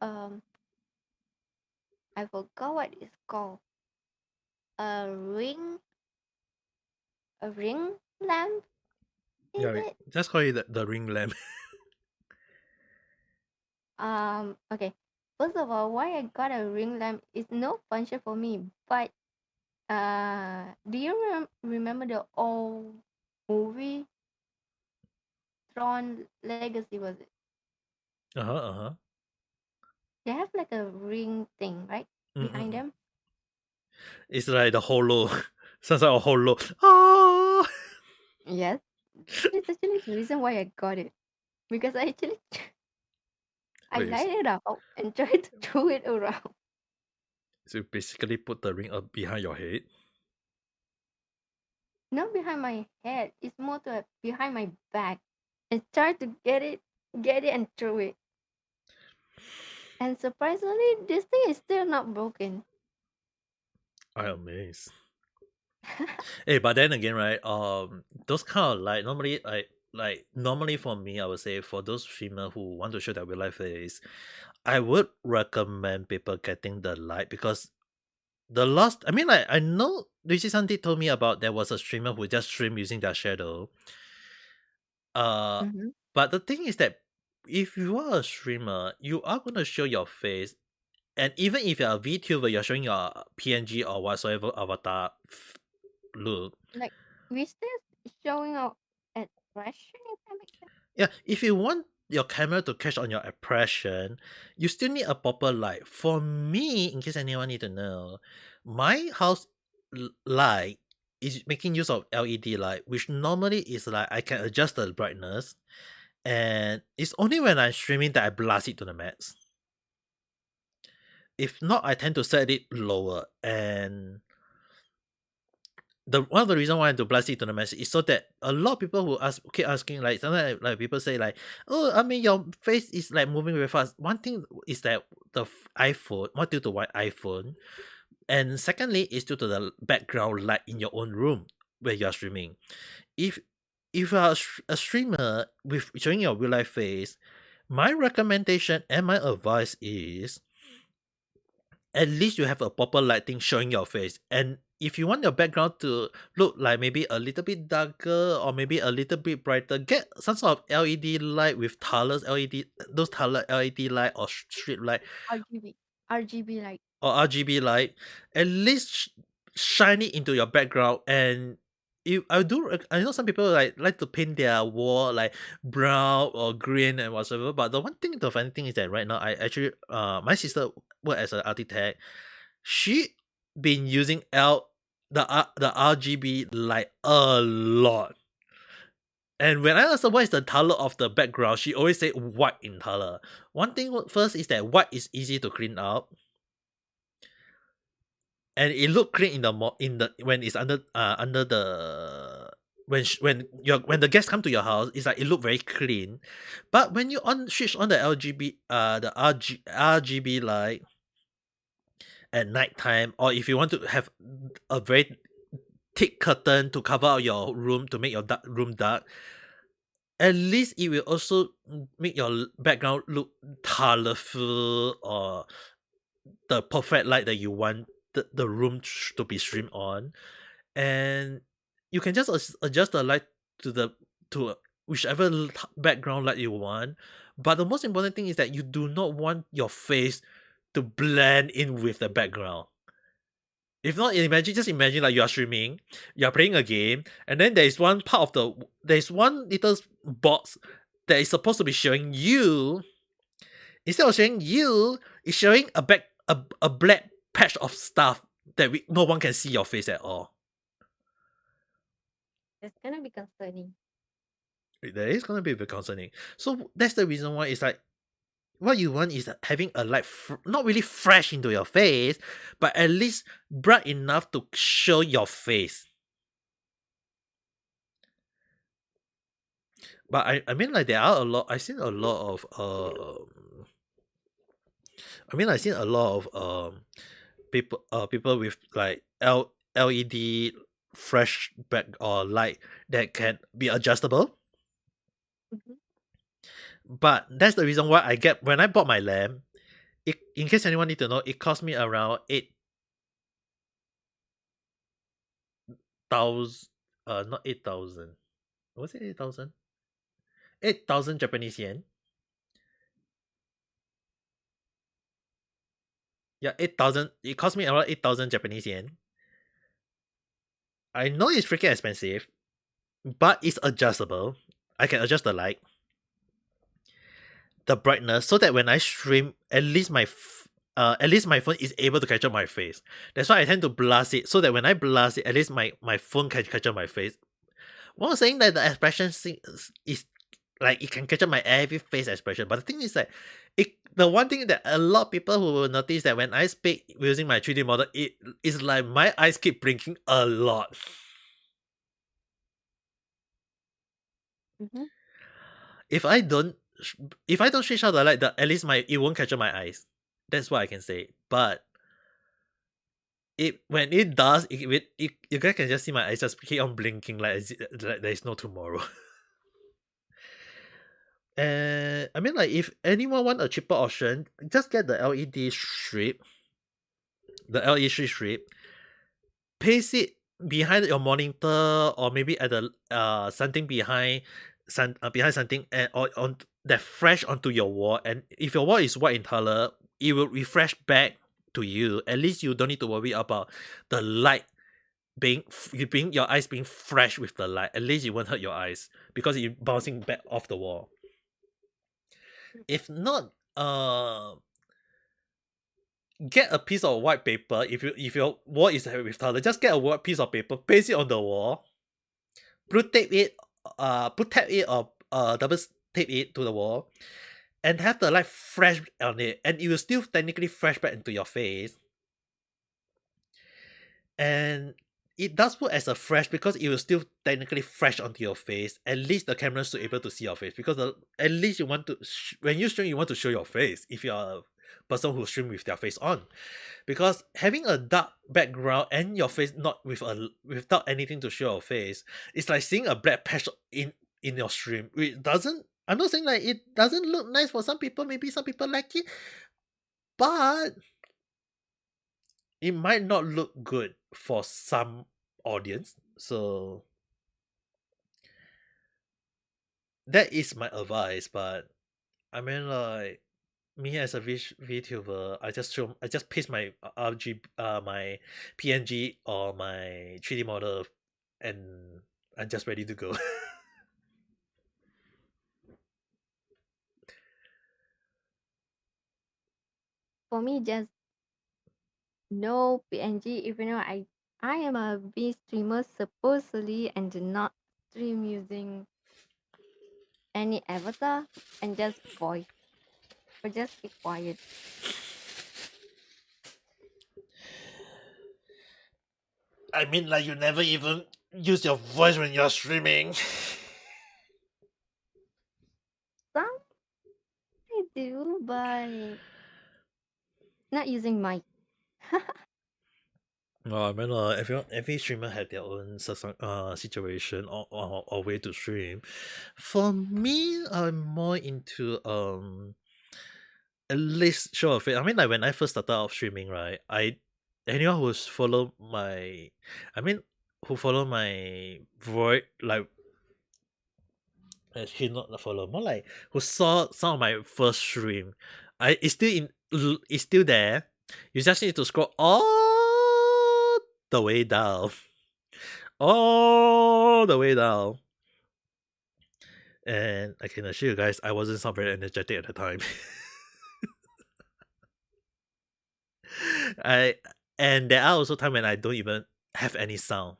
I forgot what it's called. A ring lamp, is Yeah, it? just call it the ring lamp. Okay. First of all, why I got a ring lamp is no function for me. But do you remember the old movie Tron Legacy? Was it? Uh-huh, uh-huh. They have like a ring thing right behind Mm-mm-mm. them. It's like the hollow. Sounds like a hollow. Ah! Yes, that is actually the reason why I got it because I actually I Wait, light it up and try to throw it around. so you basically put the ring up behind your head? Not behind my head. It's more to behind my back and try to get it and throw it. And surprisingly, this thing is still not broken. I'm amazed. Hey, but then again, right? Those kind of light normally like normally for me, I would say for those streamer who want to show their real life face, I would recommend people getting the light because the last, I mean, like I know Rizi-san did told me about there was a streamer who just streamed using their shadow. Mm-hmm. But the thing is that if you are a streamer, you are gonna show your face, and even if you're a VTuber, you're showing your PNG or whatsoever avatar look. Like we still showing our expression, if that makes sense. Yeah, if you want your camera to catch on your expression, you still need a proper light. For me, in case anyone need to know, my house light is making use of LED light, which normally is like I can adjust the brightness, and it's only when I'm streaming that I blast it to the max. If not, I tend to set it lower, and the one of the reason why I do blast it to the max is so that a lot of people will keep asking, like sometimes like people say like, oh, I mean your face is like moving very fast. One thing is that the iPhone, one due to why iPhone, and secondly is due to the background light in your own room where you are streaming. If you are a streamer with showing your real life face, my recommendation and my advice is at least you have a proper lighting showing your face. And if you want your background to look like maybe a little bit darker or maybe a little bit brighter, get some sort of LED light with colors LED, those color LED light or strip light RGB like or RGB light. At least shine it into your background. And I know some people like to paint their wall like brown or green and whatsoever. But the funny thing is that right now I actually my sister work as an architect. She been using the RGB light a lot. And when I ask her what is the color of the background, she always say white in color. One thing first is that white is easy to clean up, and it look clean in the when it's under the when the guests come to your house, it's like it look very clean. But when you switch on the RGB light at night time, or if you want to have a very thick curtain to cover out your room to make your room dark, at least it will also make your background look colorful or the perfect light that you want the room to be streamed on. And you can just adjust the light to whichever background light you want. But the most important thing is that you do not want your face to blend in with the background. If not, just imagine like you are streaming, you are playing a game, and then there's one little box that is supposed to be showing you. Instead of showing you, it's showing a black patch of stuff that no one can see your face at all. it's gonna be concerning. That is gonna be very concerning. So that's the reason why it's like what you want is having a light not really fresh into your face, but at least bright enough to show your face. But I mean like there are a lot. I've seen a lot of people with like LED fresh back or light that can be adjustable. Mm-hmm. But that's the reason why when I bought my lamp, in case anyone need to know, it cost me around 8,000 not 8,000. Was it 8,000? 8,000 Japanese yen. Yeah, 8,000. It cost me around 8,000 Japanese yen. I know it's freaking expensive, but it's adjustable. I can adjust the light, the brightness, so that when I stream, at least my phone is able to capture my face. That's why I tend to blast it, so that when I blast it, at least my phone can capture my face. One was saying that the expression is like it can capture my every face expression, but the thing is that the one thing that a lot of people who will notice that when I speak using my 3D model, it is like my eyes keep blinking a lot. Mm-hmm. If I don't switch out the light, at least it won't capture my eyes. That's what I can say. But when it does, you guys can just see my eyes just keep on blinking like there is no tomorrow. And I mean, like, if anyone want a cheaper option, just get the LED strip, the LED strip, paste it behind your monitor, or maybe at the something behind something, and or on that flash onto your wall. And if your wall is white in color, it will refresh back to you. At least you don't need to worry about the light being your eyes being fresh with the light. At least it won't hurt your eyes because it's bouncing back off the wall. If not, get a piece of white paper. If your wall is with color, just get a white piece of paper, paste it on the wall, blue tape it, or double tape it to the wall, and have the light flash on it, and it will still technically flash back into your face. And it does work as a flash because it will still technically flash onto your face. At least the camera should able to see your face, because at least you want to when you stream, you want to show your face if you're a person who stream with their face on, because having a dark background and your face not without anything to show your face, it's like seeing a black patch in your stream. It doesn't. I'm not saying like it doesn't look nice for some people. Maybe some people like it, but it might not look good for some audience. So that is my advice. But I mean, like, me as a VTuber, I just paste my my PNG or my 3D model, and I'm just ready to go. For me, just no PNG. Even though I am a V streamer supposedly and do not stream using any avatar, and just voice or just keep quiet. I mean, like, you never even use your voice when you're streaming. Some I do, but not using mic. I mean, every streamer have their own situation or way to stream. For me, I'm more into at least show of face. I mean, like, when I first started out streaming, right? Anyone who's follow my, I mean, who follow my void, like, actually not follow, more like who saw some of my first stream, it's still there. You just need to scroll all the way down, all the way down, and I can assure you guys, I wasn't so very energetic at the time. And there are also times when I don't even have any sound.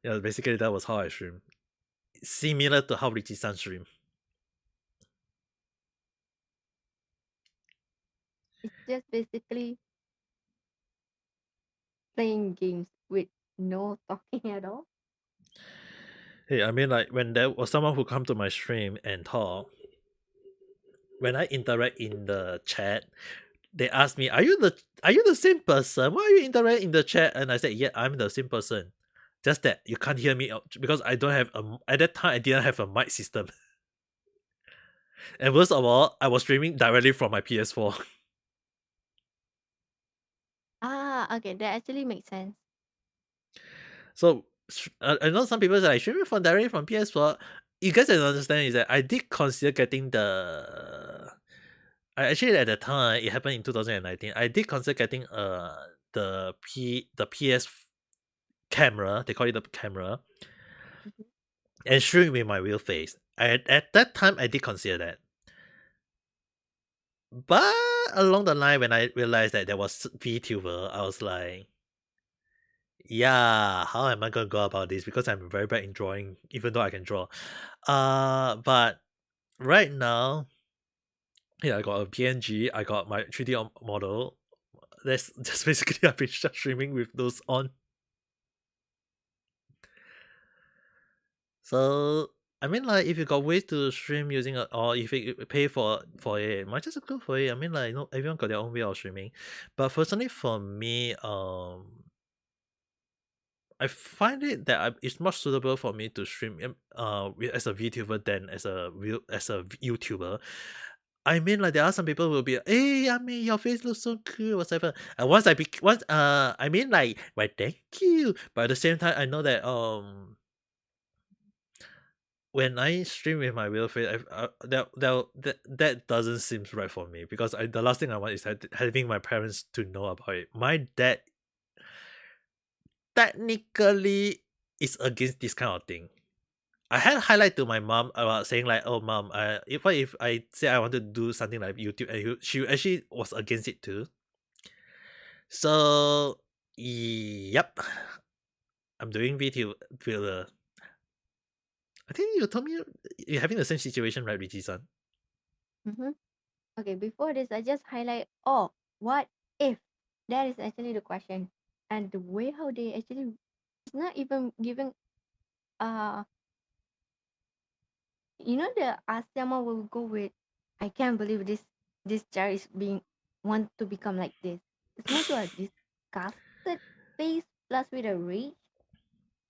Basically that was how I stream. Similar to how Rizi-san stream. It's just basically playing games with no talking at all. Hey, I mean, like, when there was someone who come to my stream and talk, when I interact in the chat, they ask me, "Are you the same person? Why are you interacting in the chat?" And I said, "Yeah, I'm the same person. Just that you can't hear me because I don't have at that time I didn't have a mic system." And worst of all, I was streaming directly from my PS4. Okay, that actually makes sense. So I know some people say, like, streaming from directly from PS4. You guys don't understand is that I did consider getting the. I actually, at the time it happened in 2019. I did consider getting the PS camera. They call it the camera, Mhm. and stream with my real face. At that time I did consider that, but along the line when I realized that there was VTuber, I was like, yeah, how am I gonna go about this? Because I'm very bad in drawing, even though I can draw. But right now, yeah, I got a PNG, I got my 3D model. That's just basically I've been just streaming with those on. So I mean, like, if you got ways to stream using or if you pay for it, might just go for it. I mean, like, everyone got their own way of streaming. But personally, for me, I find it that it's much suitable for me to stream as a VTuber than as a YouTuber. I mean, like there are some people who will be, hey, I mean, your face looks so cool, whatever. And I mean, like, why, thank you. But at the same time, I know that when I stream with my real face, that doesn't seem right for me because the last thing I want is having my parents to know about it. My dad technically is against this kind of thing. I had highlight to my mom about saying like, "Oh, mom, if I say I want to do something like YouTube," and she actually was against it too. So, yep, I'm doing VTuber. I think you told me you're having the same situation, right, Rizi-san? Mm-hmm. Okay, before this, I just highlight, oh, what if? That is actually the question. And the way how they actually, it's not even giving, uh, the Asyama will go with, I can't believe this child is being, want to become like this. It's more to a disgusted face plus with a rage.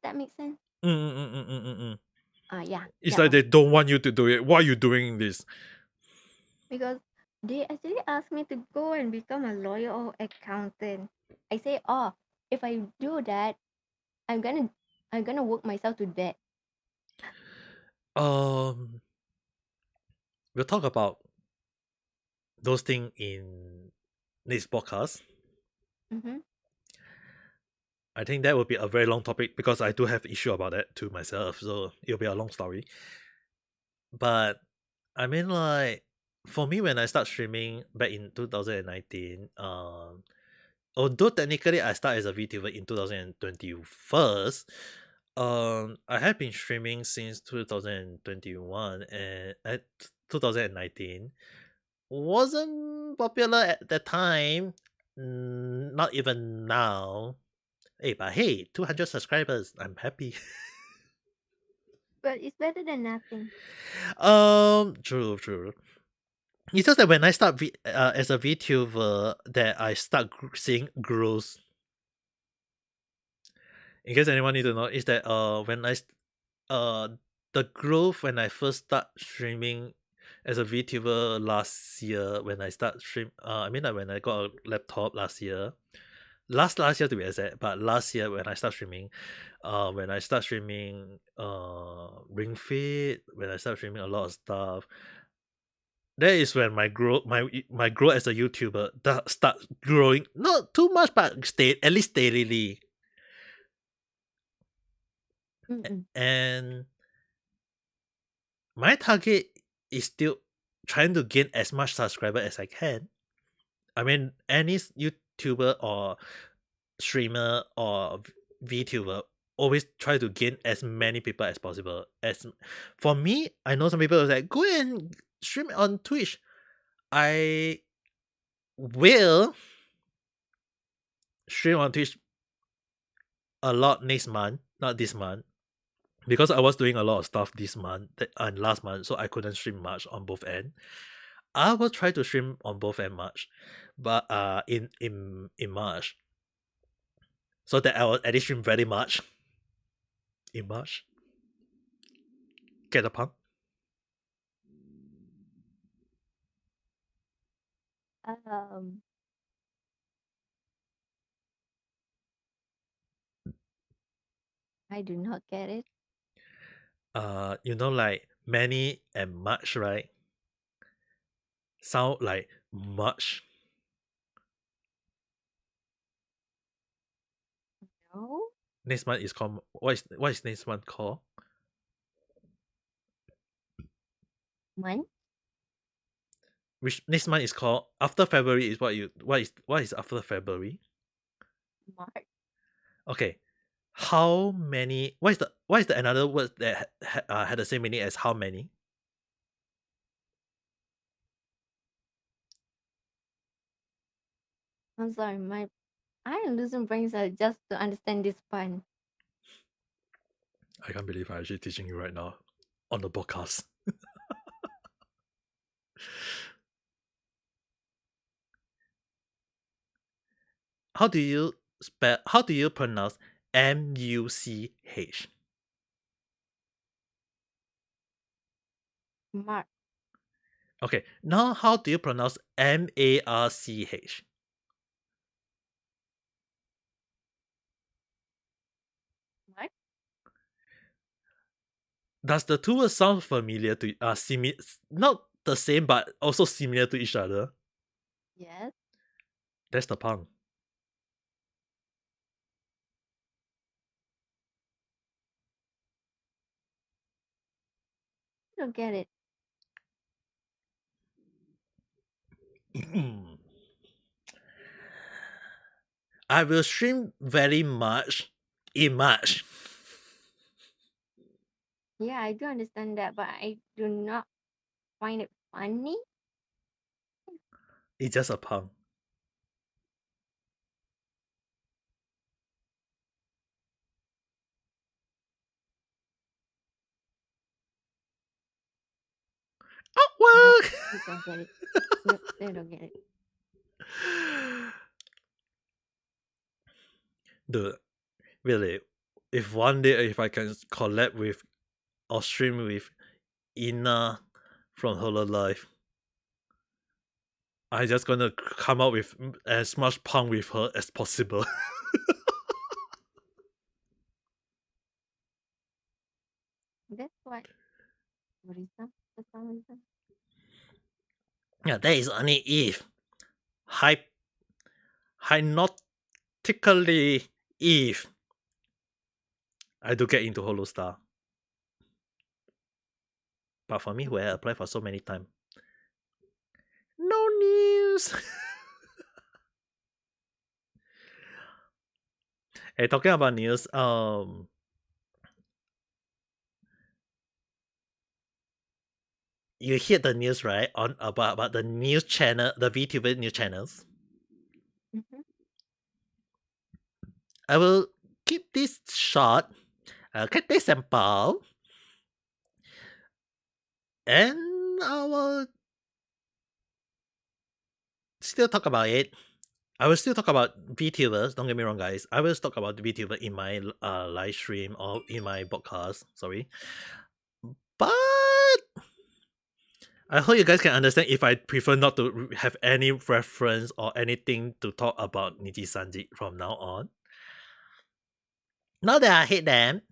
That makes sense? Yeah, It's that like one. they don't want you to do it. Why are you doing this? Because they actually asked me to go and become a lawyer or accountant. I say, oh, if I do that, I'm gonna I'm gonna work myself to death. Um, we'll talk about those things in next podcast. Mm-hmm. I think that will be a very long topic because I do have issue about that to myself, so it'll be a long story. But I mean, like for me, when I start streaming back in 2019, although technically I start as a VTuber in 2021, I have been streaming since 2021 and at 2019 wasn't popular at that time. Not even now. Hey, but hey, 200 subscribers. I'm happy. But it's better than nothing. True. It's just that when I start as a VTuber, that I start seeing growth. In case anyone need to know, is that uh the growth when I first start streaming as a VTuber last year when I start stream I mean like when I got a laptop last year. Last year to be exact, but last year when I start streaming, Ring Fit, when I start streaming a lot of stuff, that is when my growth as a YouTuber start growing. Not too much, but at least steadily. Mm-mm. And my target is still trying to gain as much subscriber as I can. I mean, any YouTuber or streamer or VTuber always try to gain as many people as possible. As for me, I know some people are like, go and stream on Twitch. I will stream on Twitch a lot next month, not this month, because I was doing a lot of stuff this month and last month, so I couldn't stream much on both end. I will try to stream on both end much, but in March, so that I will at least stream very much in March. Get the pun? Um, I do not get it. Like many and much, right? Sound like much. No, Next month is called what is next month called? month, Which next month is called after February is what is after February? March. Okay. How many what is the another word that had the same meaning as how many? I'm sorry, I am losing brain cells just to understand this pun. I can't believe I'm actually teaching you right now on the podcast. How do you pronounce M-U-C-H. Mark. Okay, now how do you pronounce M-A-R-C-H? Mark? Does the two words sound familiar to not the same but also similar to each other? Yes. That's the pun. I don't get it. I will stream very much in March. Yeah, I do understand that, but I do not find it funny. It's just a pun. Nope, Awkward! I don't get it. Nope, I don't get it. Dude, really, if one day if I can collab with or stream with Ina from Hololive, I just gonna come up with as much pun with her as possible. That's what reason for some reason. Yeah, that is only if hypnotically if I do get into Holostar. But for me, who I applied for so many times, no news. Hey, talking about news, you hear the news, right? On about the news channel, the VTuber news channels. Mm-hmm. I will keep this short, keep this simple, and I will still talk about it. I will still talk about VTubers. Don't get me wrong, guys. I will talk about VTuber in my live stream or in my podcast. Sorry, but I hope you guys can understand if I prefer not to have any reference or anything to talk about Niji Sanji from now on. Not that I hate them.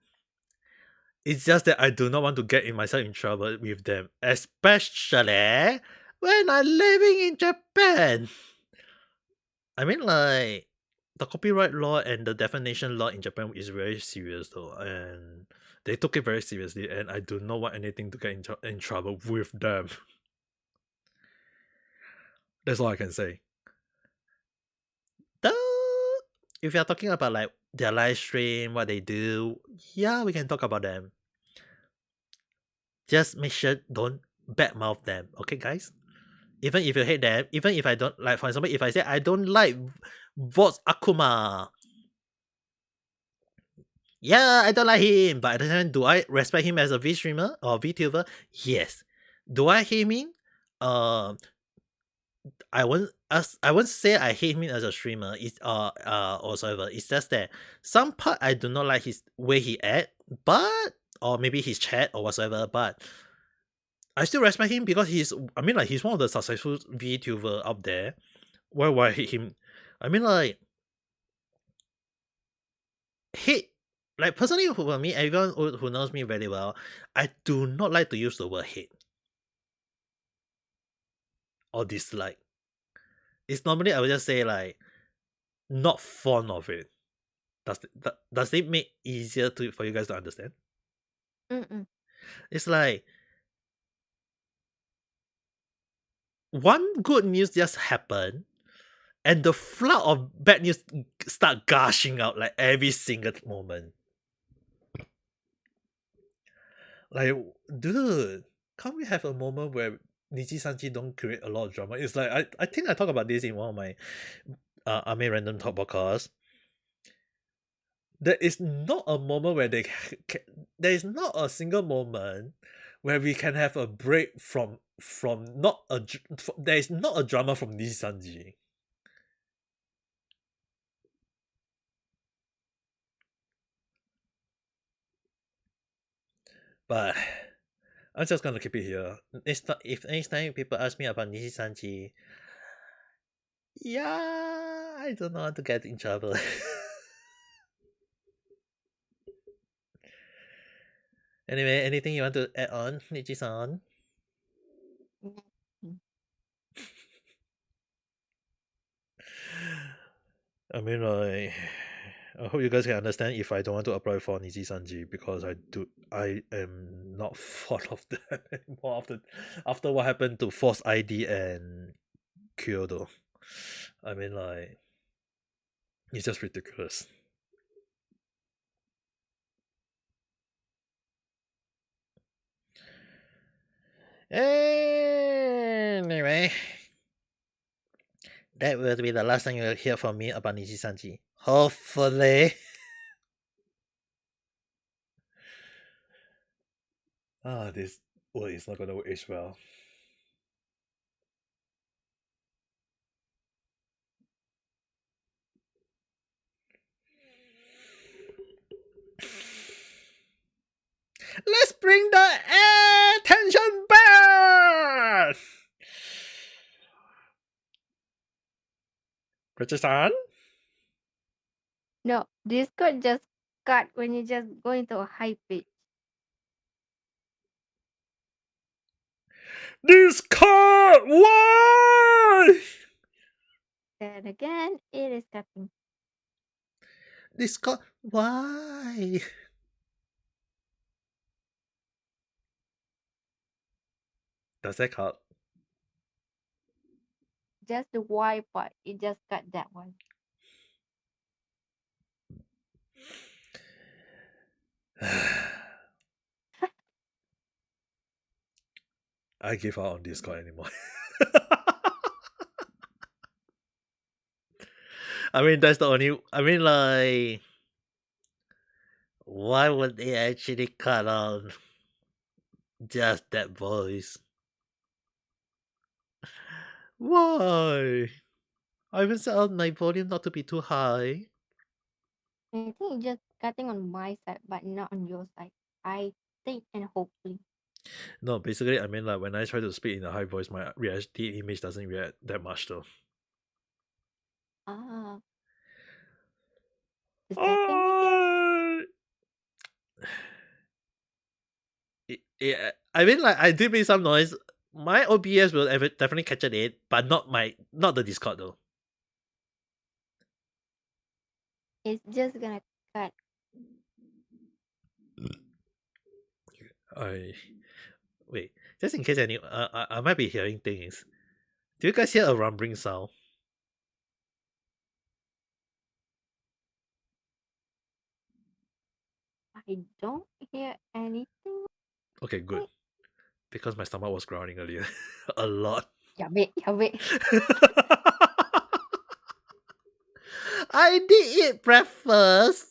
It's just that I do not want to get myself in trouble with them, especially when I'm living in Japan. I mean, like, the copyright law and the definition law in Japan is very serious, though, and they took it very seriously, and I do not want anything to get in trouble with them. That's all I can say. Though, if you're talking about like their live stream, what they do, yeah, we can talk about them. Just make sure don't badmouth them, okay, guys? Even if you hate them, even if I don't like, for example, if I say I don't like Vox Akuma, yeah, I don't like him, but at the same time, do I respect him as a V streamer or VTuber? Yes. Do I hate him? Um, I won't say I hate him as a streamer. It's or whatever. It's just that some part I do not like his way he act, but or maybe his chat or whatsoever. But I still respect him because he's. I mean, like he's one of the successful VTuber out there. Why would I hate him? I mean, like hate. Like personally, for me, everyone who knows me very well, I do not like to use the word hate or dislike. It's normally I would just say like not fond of it. Does it make easier for you guys to understand? Mm-mm. It's like one good news just happened, and the flood of bad news start gushing out like every single moment. Like, dude, can't we have a moment where Niji Sanji don't create a lot of drama? It's like I think I talked about this in one of my Ame Random Talk podcasts. There is not a moment where there is not a single moment where we can have a break from not a there is not a drama from Niji Sanji. But I'm just gonna keep it here. If next time people ask me about Nishi Sanji, yeah, I don't know how to get in trouble. Anyway, anything you want to add on, Nichi-san? Nothing. I mean, like, I hope you guys can understand if I don't want to apply for Nishi Sanji because I am not fond of that anymore after what happened to Force ID and Kyoto. I mean, like, it's just ridiculous. Anyway, that will be the last time you'll hear from me about Nishi Sanji. Hopefully. This word is not gonna age well. Let's bring the attention back! Richard-san? No, Discord just cut when you just go into a high pitch. Discord! Why? Then again, it is cutting. Discord? Why? Does that cut? Just the Y part, it just cut that one. I give up on Discord anymore. I mean, that's the only. I mean, like, why would they actually cut on just that voice? Why? I even set up my volume not to be too high. I think it's just cutting on my side, but not on your side. I think and hopefully. No, basically, I mean, like, when I try to speak in a high voice, my reality image doesn't react that much, though. Ah. The setting, I guess. I mean, like, I did make some noise. My OBS will definitely capture it, but not the Discord, though. It's just gonna cut. Wait, just in case I might be hearing things. Do you guys hear a rumbling sound? I don't hear anything. Okay, good. Because my stomach was growling earlier. A lot. Yabe. I did eat breakfast.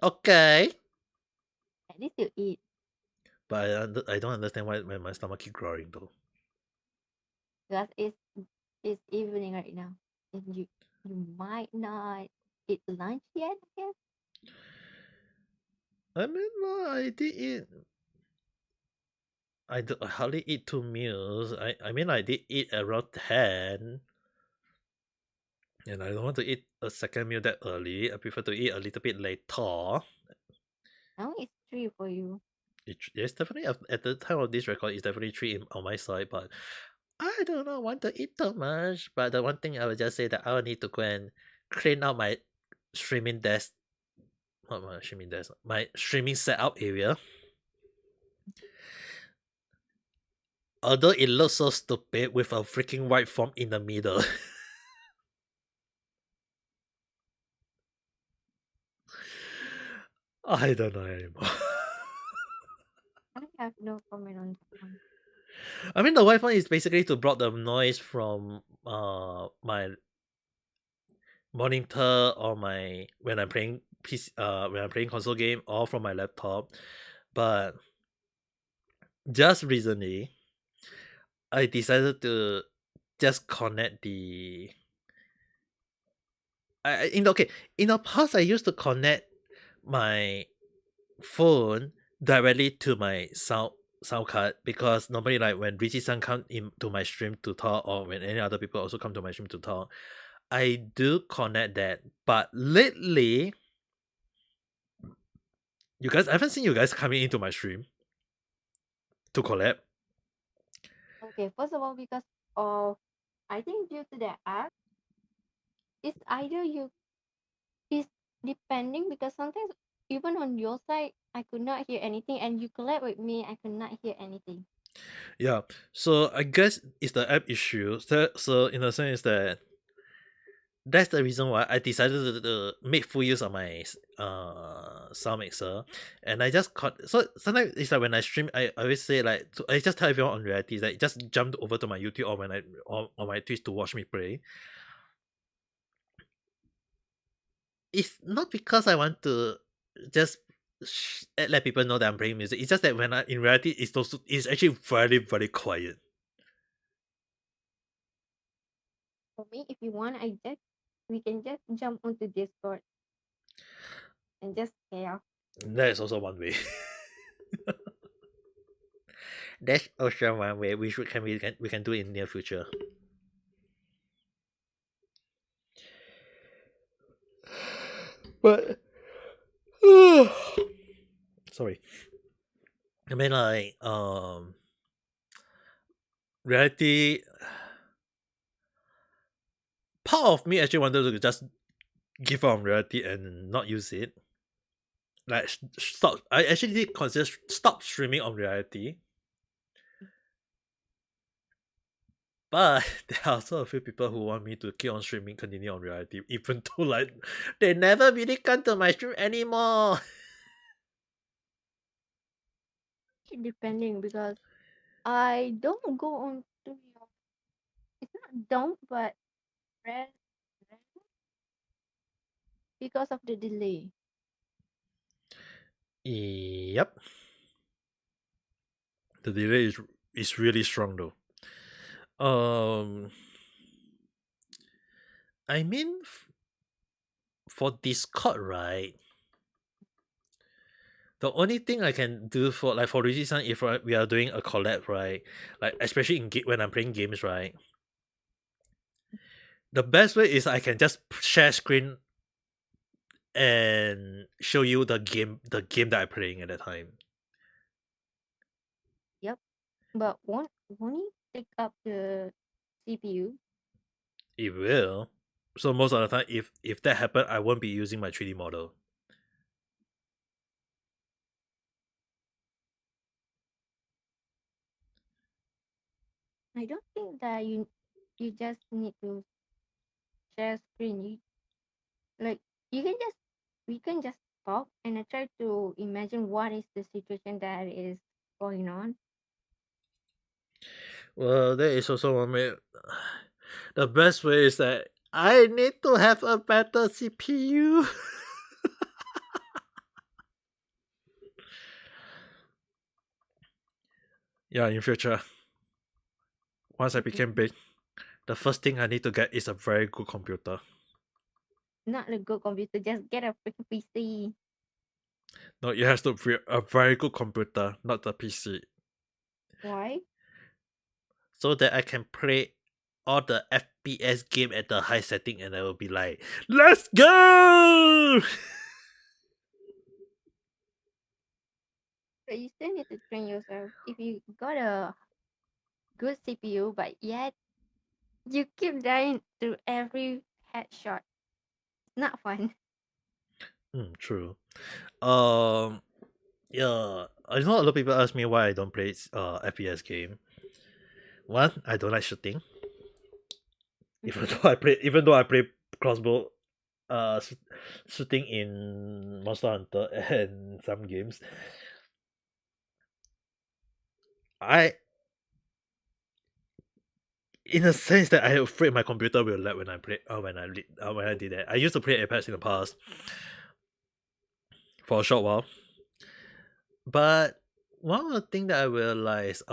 Okay. At least you eat. But I don't understand why when my stomach keep growling, though. Because it's evening right now. And you might not eat lunch yet, I guess. I mean, no, I did eat. I hardly eat 2 meals. I mean, I did eat around 10. And I don't want to eat a second meal that early. I prefer to eat a little bit later. Now it's 3 for you. It's definitely, at the time of this record, it's definitely 3 on my side, but I do not want to eat too much. But the one thing I would just say that I will need to go and clean out my streaming desk. Not my streaming desk. My streaming setup area. Although it looks so stupid with a freaking white foam in the middle. I don't know anymore. I have no comment on that one. I mean, the white foam is basically to block the noise from my monitor or my when I'm playing when I'm playing console game or from my laptop. But just recently, I decided to just connect the. In the past I used to connect my phone directly to my sound card, because normally like when Rizi-san come into my stream to talk, or when any other people also come to my stream to talk, I do connect that. But lately, I haven't seen you guys coming into my stream to collab. Okay, first of all, because of I think due to the app, it's either you it's depending because sometimes even on your side I could not hear anything and you collab with me, I could not hear anything. Yeah, so I guess it's the app issue. So in a sense that that's the reason why I decided to make full use of my sound mixer, and I just cut. So sometimes it's like when I stream, I always say like I just tell everyone on reality like just jump over to my YouTube or when I or my Twitch to watch me play. It's not because I want to just let people know that I'm playing music. It's just that when I in reality it's actually very very quiet. For me, if you want, we can just jump onto Discord and just chaos. That is also one way. That's also one way we can do in near future. But sorry. I mean like reality, part of me actually wanted to just give up on reality and not use it. Like stop. I actually did consider stop streaming on reality. But there are also a few people who want me to keep on streaming, continue on reality, even though like they never really come to my stream anymore. Depending because I don't go on to your it's not don't but rare because of the delay. Yep. The delay is really strong though. I mean, for Discord, right? The only thing I can do for like for Rizi-san, if we are doing a collab, right? Like especially when I'm playing games, right? The best way is I can just share screen and show you the game that I'm playing at the time. Yep. But won't it take up the CPU? It will. So most of the time, if that happen, I won't be using my 3D model. I don't think that you just need to share screen. Like you can just we can just talk and I try to imagine what is the situation that is going on. Well, that is also one way. The best way is that I need to have a better CPU. Yeah, in future, once I became big, the first thing I need to get is a very good computer. Not a good computer, just get a freaking PC. No, it has to be a very good computer, not the PC, Why? so that I can play all the FPS game at the high setting, and I will be like, "Let's go!" But you still need to train yourself. If you got a good CPU, but yet you keep dying to every headshot, it's not fun. True. Um, yeah, I know a lot of people ask me why I don't play FPS game. One, I don't like shooting. Even though I play crossbow, uh, sh- shooting in Monster Hunter and some games, I, in a sense that I afraid my computer will lag when I play. When I did that, I used to play Apex in the past for a short while, but one of the thing that I realized,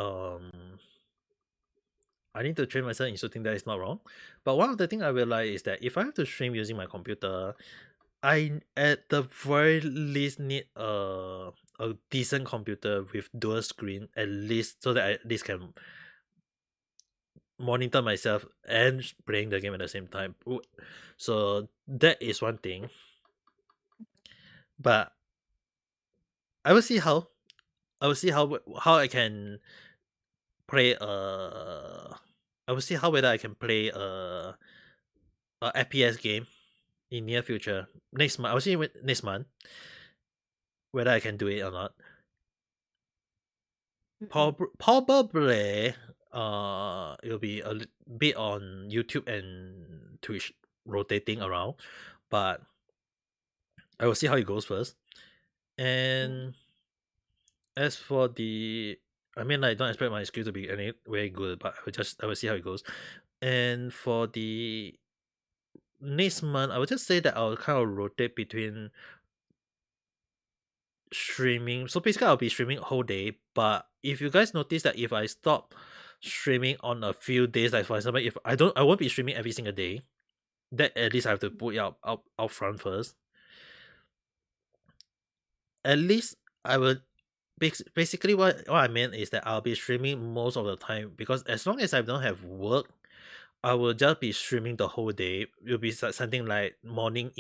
I need to train myself in shooting. That is not wrong, but one of the thing I realized is that if I have to stream using my computer, I at the very least need a decent computer with dual screen, at least, so that I at least can monitor myself and playing the game at the same time. So that is one thing. But I will see how. I will see how I can play I will see how whether I can play a FPS game in near future. Next month. I will see next month whether I can do it or not. Probably it'll be a bit on YouTube and Twitch rotating around, but I will see how it goes first. And as for the, I mean, I don't expect my skill to be any very good, but I will see how it goes. And for the next month, I would just say that I'll kind of rotate between streaming. So basically, I'll be streaming whole day. But if you guys notice that if I stop streaming on a few days, like for example, if I won't be streaming every single day. That at least I have to put it out front first. At least I will. Basically, what I meant is that I'll be streaming most of the time, because as long as I don't have work, I will just be streaming the whole day. It'll be something like morning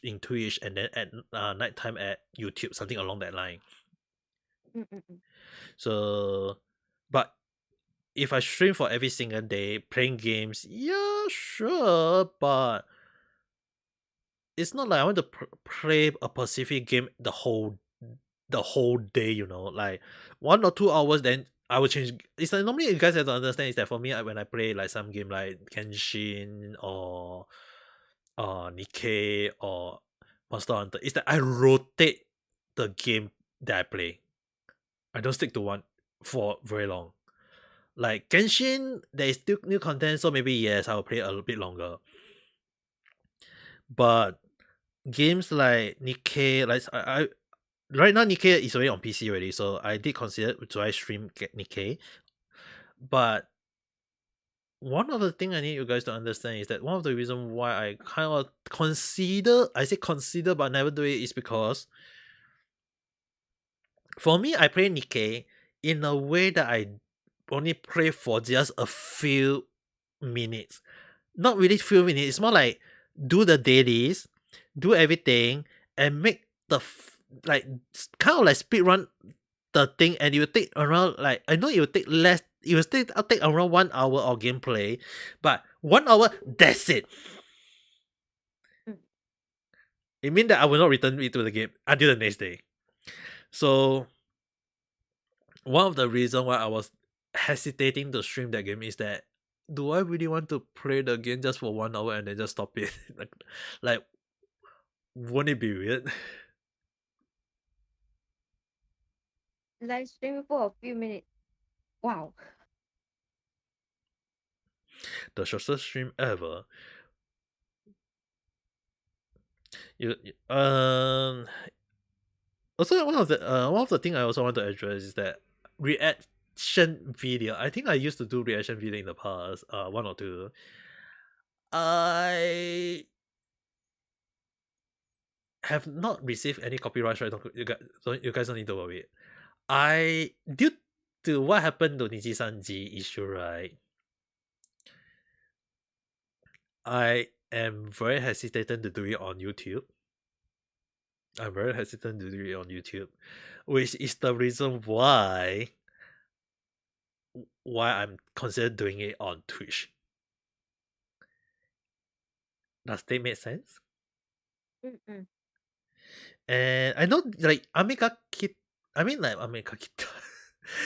in Twitch, and then at nighttime at YouTube, something along that line. So, but if I stream for every single day playing games, yeah, sure, but it's not like I want to play a specific game the whole day, like 1 or 2 hours, then I will change. It's like, normally you guys have to understand is that for me, when I play like some game like Kenshin or Nikkei or Monster Hunter, is that I rotate the game that I play. I don't stick to one for very long. Like Genshin, there is still new content, so maybe yes, I'll play a little bit longer. But games like Nikkei, like I right now Nikkei is already on PC already, so I did consider do I stream Nikkei. But one of the things I need you guys to understand is that one of the reasons why I kind of consider but never do it is because for me, I play Nikkei in a way that I only play for just a few minutes. Not really few minutes. It's more like do the dailies, do everything, and make the like kind of like speed run the thing, and it will take around, like, I know it will take less. It will take around 1 hour of gameplay, but 1 hour, that's it. It means that I will not return it to the game until the next day. So one of the reasons why I was hesitating to stream that game is that, do I really want to play the game just for 1 hour and then just stop it? like, won't it be weird? Live streaming for a few minutes. Wow. The shortest stream ever. Also, one of the thing I also want to address is that reaction video. I think I used to do reaction video in the past, 1 or 2. I have not received any copyright strike. You guys don't need to worry. Due to what happened to Nijisanji issue, right? I am very hesitant to do it on YouTube. I'm very hesitant to do it on YouTube, which is the reason why I'm considered doing it on Twitch. Does that make sense? And I know, like, Ame Gakita. I mean, like, Ame Gakita.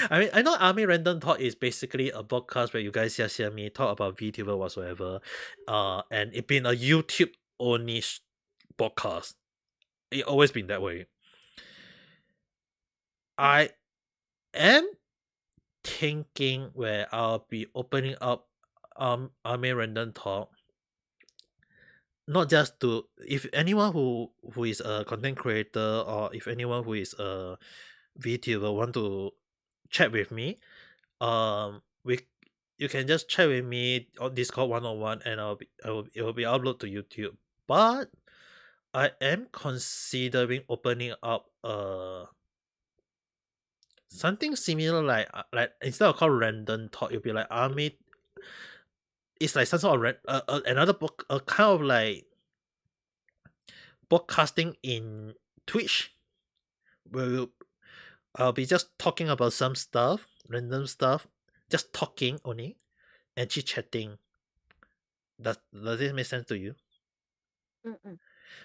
I mean, I know Ame Random Talk is basically a podcast where you guys just hear me talk about VTuber whatsoever. And it been a YouTube only podcast. It always been that way. I am thinking where I'll be opening up Ame Random Talk, not just to, if anyone who is a content creator, or if anyone who is a VTuber want to chat with me, you can just chat with me on Discord 1-on-1, and it will be uploaded to YouTube. But I am considering opening up something similar like instead of called random talk, it'll be like Ame. It's like some sort of another book, a kind of like podcasting in Twitch, where I'll be just talking about some stuff, random stuff, just talking only, and chit chatting. Does it make sense to you? Mm-mm.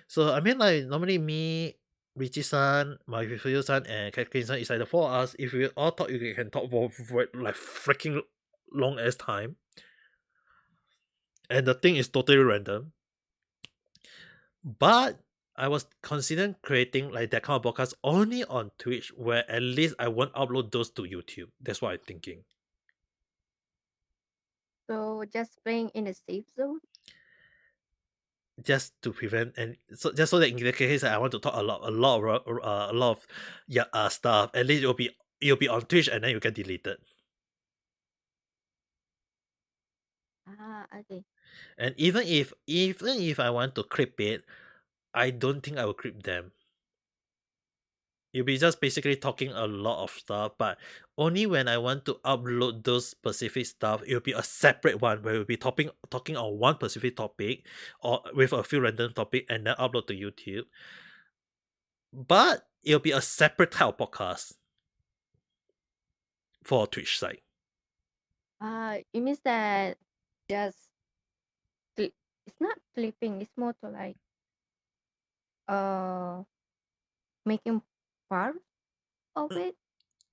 So I mean, like normally me, Richi-san, my san and Kathleen-san, it's like the four of us. If we all talk, you can talk for like freaking long as time, and the thing is totally random. But I was considering creating like that kind of podcast only on Twitch, where at least I won't upload those to YouTube. That's what I'm thinking. So just playing in a safe zone. Just to prevent, and so just so that in the case that I want to talk a lot of stuff, at least it'll be on Twitch and then you get deleted. Okay. And even if I want to clip it, I don't think I will clip them. You'll be just basically talking a lot of stuff, but only when I want to upload those specific stuff, it'll be a separate one where we'll be talking on one specific topic or with a few random topic and then upload to YouTube. But it'll be a separate type of podcast for Twitch site. It means that just it's not clipping, it's more to like uh making part of it.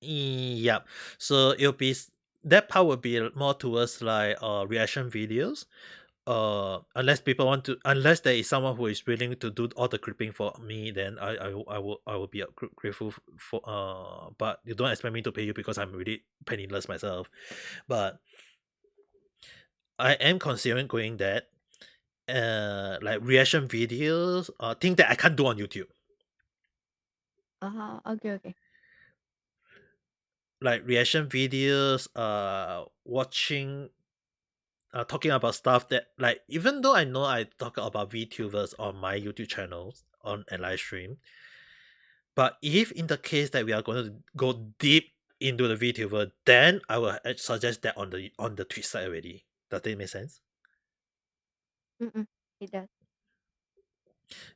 Yep. So it'll be that part will be more towards like reaction videos. Unless unless there is someone who is willing to do all the clipping for me, then I will be grateful for but you don't expect me to pay you because I'm really penniless myself. But I am considering going that like reaction videos, thing that I can't do on YouTube. Okay. Like reaction videos, watching talking about stuff that like even though I know I talk about VTubers on my YouTube channels on a live stream, but if in the case that we are going to go deep into the VTuber, then I will suggest that on the Twitch side already. Does that make sense? It does.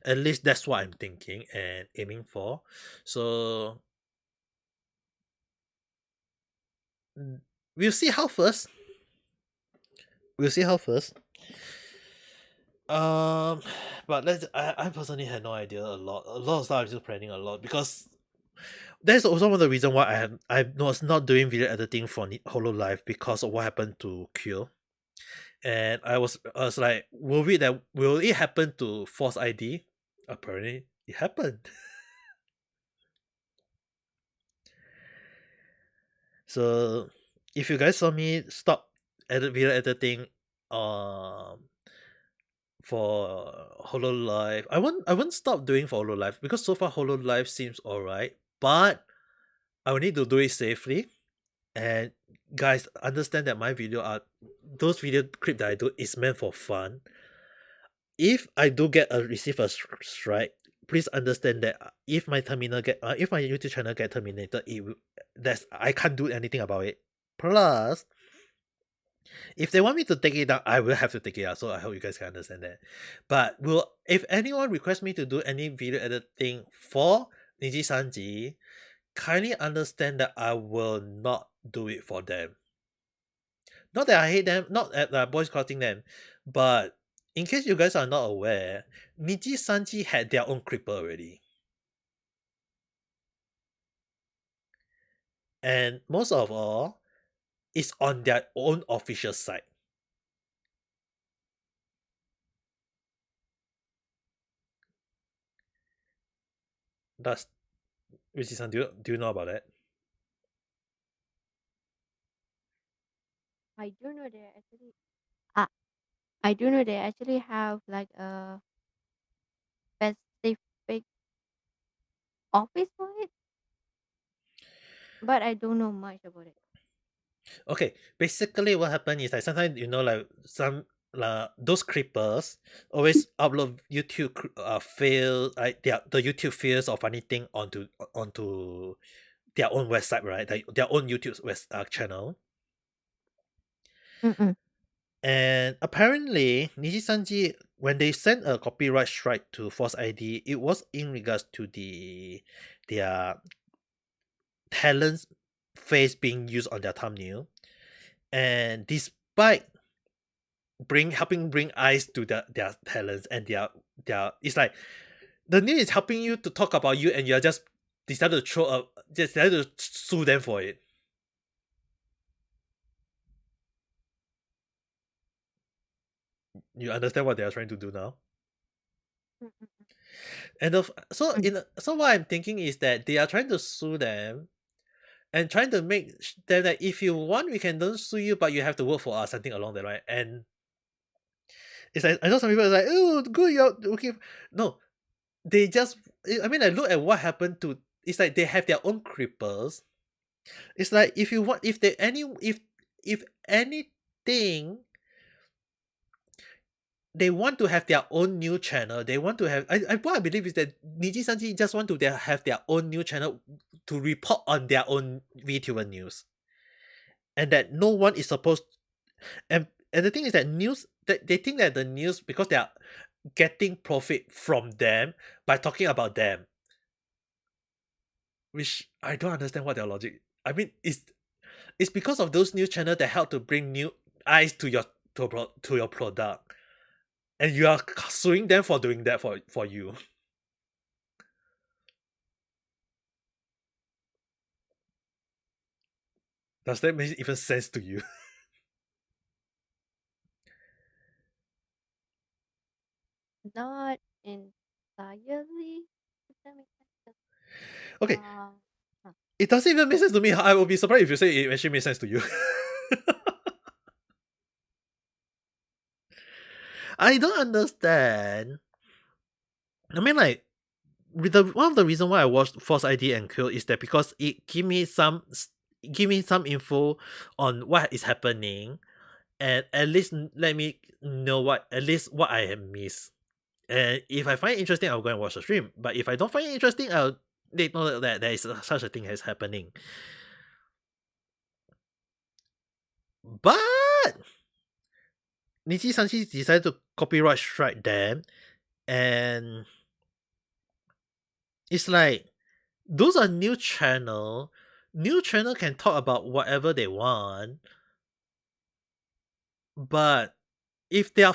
At least that's what I'm thinking and aiming for. So we'll see how first. We'll see how first. But I personally had no idea a lot of stuff. I'm just planning a lot because that's also one of the reasons why I was not doing video editing for Hololive because of what happened to Cure. And I was like worried that will it happen to Force ID? Apparently it happened. So if you guys saw me stop video editing for Hololive, I won't stop doing for Hololive because so far Hololive seems alright, but I will need to do it safely. And guys, understand that my video are those video clip that I do is meant for fun. If I do receive a strike, please understand that if my if my YouTube channel get terminated, I can't do anything about it. Plus, if they want me to take it down, I will have to take it out. So I hope you guys can understand that. But if anyone requests me to do any video editing for Niji Sanji, kindly understand that I will not do it for them. Not that I hate them, not that boycotting them, but in case you guys are not aware, Niji Sanji had their own creeper already. And most of all, it's on their own official site. Does Rishi-san, do you know about that? I do know they actually. I do know they actually have like a specific office for it, but I don't know much about it. Okay, basically what happened is like sometimes like some those creepers always upload YouTube fail like the YouTube fails or funny thing onto their own website, right? Their own YouTube channel. Mm-mm. And apparently, Niji Sanji, when they sent a copyright strike to Force ID, it was in regards to their talent's face being used on their thumbnail. And despite helping bring eyes to their talents and their it's like the news is helping you to talk about you, and you're just decided to sue them for it. You understand what they are trying to do now? Mm-mm. And so what I'm thinking is that they are trying to sue them and trying to make them that if you want, we can don't sue you, but you have to work for us, something along that line. And it's like I know some people are like, oh, good, you're okay. No, they just. I mean, I look at what happened to. It's like they have their own creepers. It's like if you want, if anything, they want to have their own new channel. They want to have. What I believe is that Niji Sanji just want to have their own new channel to report on their own VTuber news, and that no one is supposed. And the thing is that news that they think that the news, because they are getting profit from them by talking about them, which I don't understand what their logic. I mean, it's because of those news channels that help to bring new eyes to your product, and you are suing them for doing that for you. Does that make even sense to you? Not entirely. Does that make sense? Okay, Huh. it doesn't even make sense to me. I will be surprised if you say it actually makes sense to you. I don't understand. I mean, like, one of the reason why I watched Force ID and Quill is that because it give me some info on what is happening, and at least let me know what I have missed. And if I find it interesting, I'll go and watch the stream. But if I don't find it interesting, I'll take note that there is such a thing as happening. But Nichi Sanchi decided to copyright strike them, and it's like those are new channel. New channel can talk about whatever they want, but if they are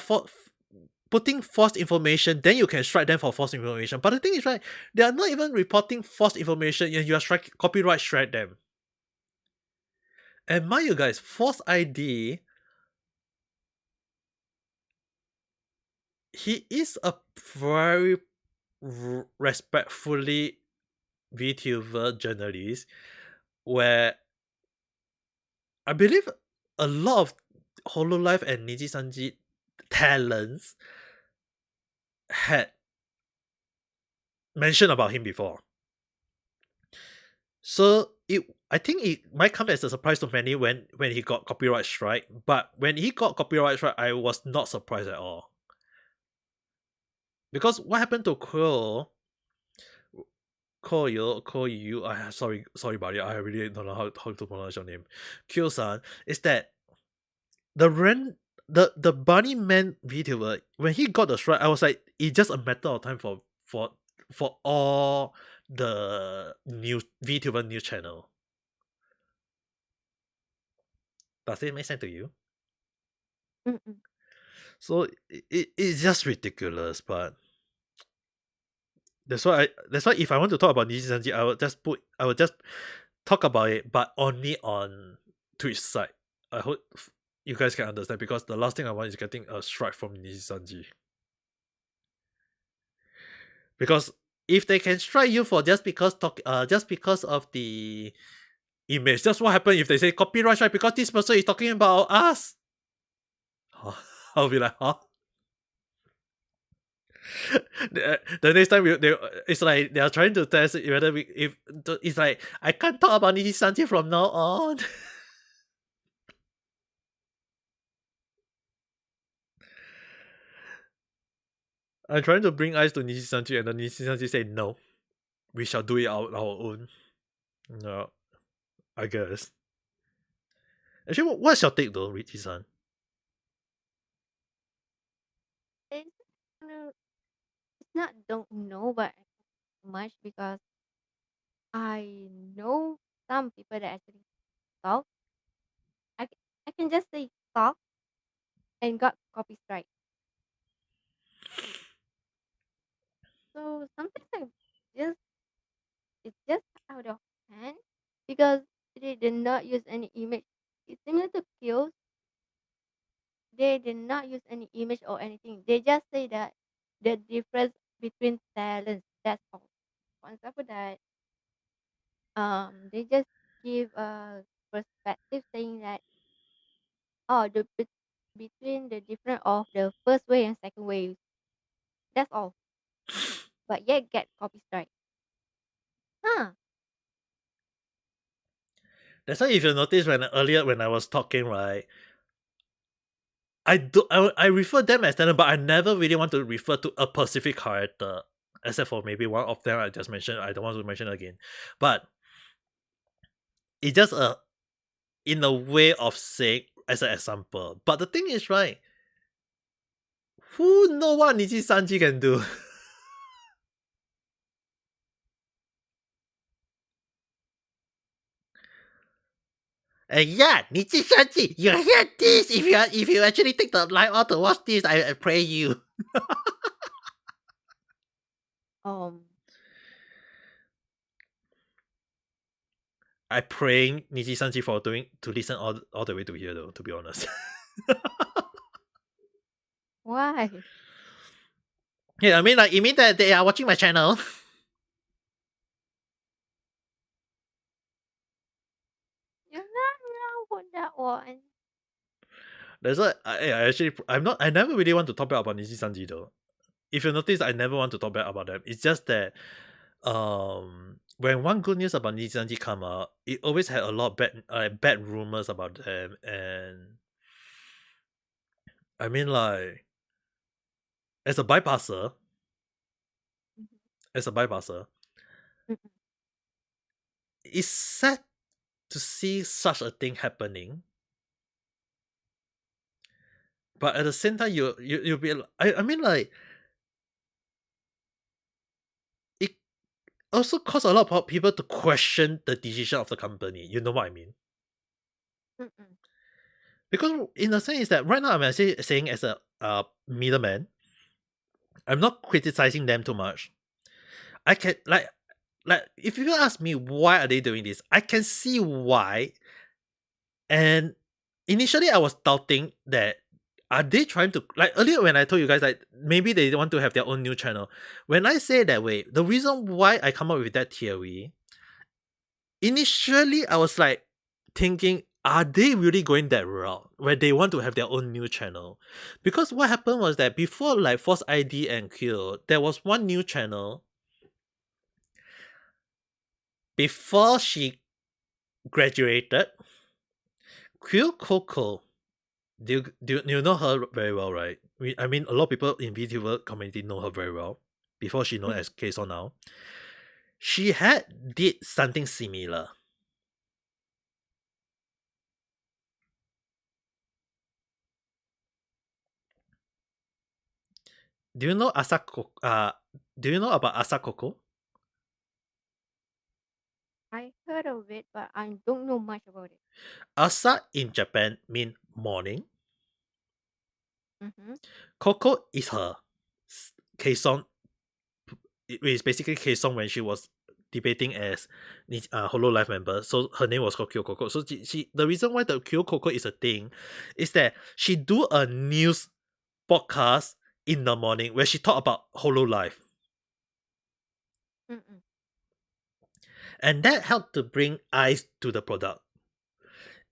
putting false information, then you can strike them for false information. But the thing is, right, they are not even reporting false information, and you are copyright strike them. And mind you guys, Force ID, he is a very respectfully VTuber journalist, where I believe a lot of Hololive and Niji Sanji talents had mentioned about him before. So I think it might come as a surprise to many when he got copyright strike. But when he got copyright strike, I was not surprised at all. Because what happened to Koyu, sorry buddy, I really don't know how to pronounce your name. Kyo-san, is that the Bunny Man VTuber, when he got the strike, I was like, it's just a matter of time for all the new VTuber news channel. Does it make sense to you? Mm-mm. So it's just ridiculous, but that's why if I want to talk about Niji Sanji, I will just talk about it, but only on Twitch side. I hope you guys can understand, because the last thing I want is getting a strike from Niji Sanji. Because if they can strike you for just because of the image, that's what happens if they say copyright strike because this person is talking about us. I'll be like, huh? The next time it's like they are trying to test whether it's like I can't talk about Niji Sanji from now on. I'm trying to bring eyes to Niji Sanji, and the Niji Sanji say no. We shall do it our own. No, I guess. Actually, what's your take though, Rizi-san? It's, it's not don't know, but much because I know some people that actually talk. I can just say talk and got copy strike. So sometimes I just it's just out of hand because they did not use any image. It's similar to kills. They did not use any image or anything. They just say that the difference between talents. That's all. On top of that, they just give a perspective saying that between the difference of the first wave and second wave. That's all. But yet get copy strike. Huh? That's why if you notice when earlier when I was talking, right, I refer them as talent, but I never really want to refer to a specific character, except for maybe one of them I just mentioned. I don't want to mention again, but it's just a in a way of saying as an example. But the thing is, right, who know what Niji Sanji can do? And yeah, Niji Sanji, you hear this? If you actually take the time out to watch this, I pray you. Um. I praying Niji Sanji for doing to listen all the way to here though, to be honest. Why? Yeah, I mean like you mean that they are watching my channel? You're not wrong with that one. That's why I never really want to talk bad about Niji Sanji though. If you notice, I never want to talk bad about them. It's just that when one good news about Niji Sanji come out, it always had a lot of bad rumors about them, and I mean like as a bypasser, Mhm. as a bypasser, Mm-mm. it's sad to see such a thing happening. But at the same time, you'll be I mean like it also caused a lot of people to question the decision of the company. You know what I mean? Mm-mm. Because in a sense, is that right now I'm actually saying as a middleman, I'm not criticizing them too much. I can like if you ask me why are they doing this, I can see why. And initially, I was doubting that are they trying to like earlier when I told you guys like maybe they want to have their own new channel. When I say that way, the reason why I come up with that theory, initially I was like thinking, are they really going that route where they want to have their own new channel? Because what happened was that before like Force ID and Kill, there was one new channel before she graduated. Q Coco. Do you know her very well, right? I mean, a lot of people in VTuber community know her very well. Before she known Mm. as Kso now, she had did something similar. Do you know Asako? Do you know about Asakoko? I heard of it, but I don't know much about it. Asa in Japan mean morning. Mm-hmm. Coco is her Kson. It is basically Kson when she was debating as Hololive member. So her name was called Kyo Coco. So she the reason why the Kyo Coco is a thing is that she do a news podcast in the morning where she talk about Hololive. Mm-mm. And that helped to bring eyes to the product.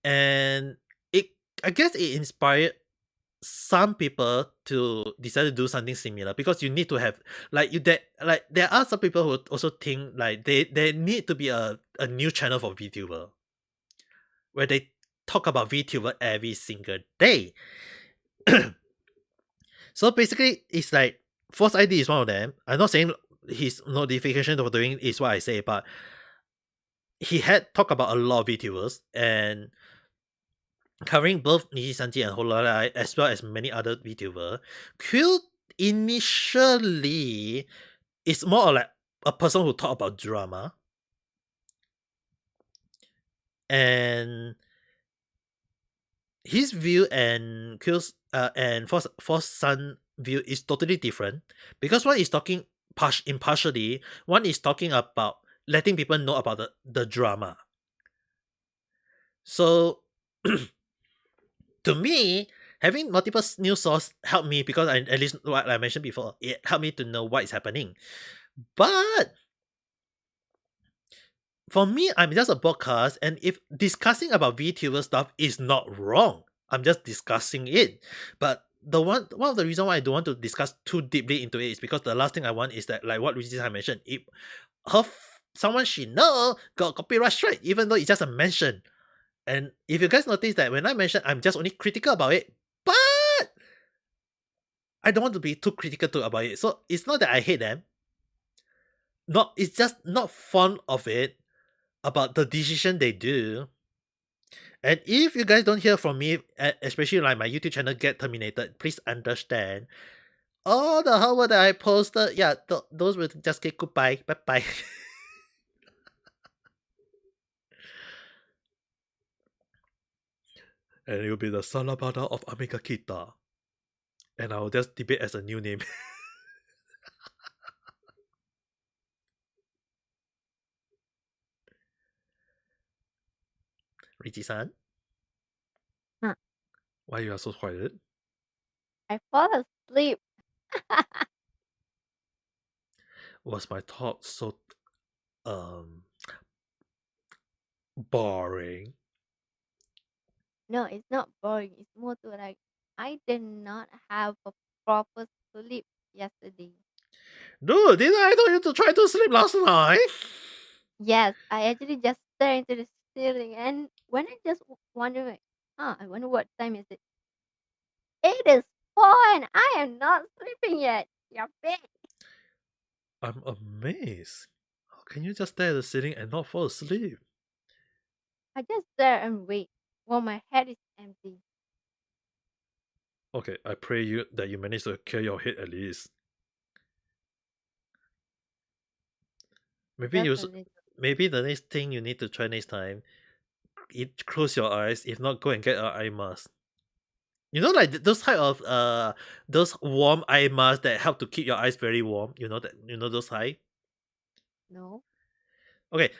And it I guess it inspired some people to decide to do something similar because you need to have like you that like there are some people who also think like they need to be a new channel for VTuber where they talk about VTuber every single day. So basically it's like Force ID is one of them. I'm not saying his notification for doing is what I say, but he had talked about a lot of VTubers and covering both Niji Sanji and Hololai as well as many other VTuber. Quill initially is more of like a person who talk about drama. And his view and Q's and Force Sun view is totally different because one is talking impartially, one is talking about letting people know about the drama. So to me, having multiple news source helped me because at least what I mentioned before, it helped me to know what is happening. But for me, I'm just a podcast, and if discussing about VTuber stuff is not wrong, I'm just discussing it. But one of the reasons why I don't want to discuss too deeply into it is because the last thing I want is that, like what Rizi mentioned, if someone she know got copyright strike, even though it's just a mention. And if you guys notice that when I mention, I'm just only critical about it, but I don't want to be too critical about it. So it's not that I hate them. It's just not fond of it about the decision they do. And if you guys don't hear from me, especially like my YouTube channel get terminated, please understand. All the hard work that I posted, yeah, those will just get goodbye. Bye bye. And it will be the Salabada of Ame Gakita. And I will just debate as a new name. Richi-san? Huh. Why you are so quiet? I fall asleep. Was my talk so boring? No, it's not boring. It's more to like I did not have a proper sleep yesterday. Dude, didn't I tell you to try to sleep last night? Yes, I actually just stare into the ceiling, and when I just wonder, like, I wonder what time is it. It is 4, and I am not sleeping yet. You're big. I'm amazed. How can you just stare at the ceiling and not fall asleep? I just stare and wait while my head is empty. Okay, I pray you that you manage to clear your head at least. Maybe Just a little. maybe the next thing you need to try next time, close your eyes. If not, go and get an eye mask. You know, like those type of those warm eye masks that help to keep your eyes very warm. You know those type. No. Okay,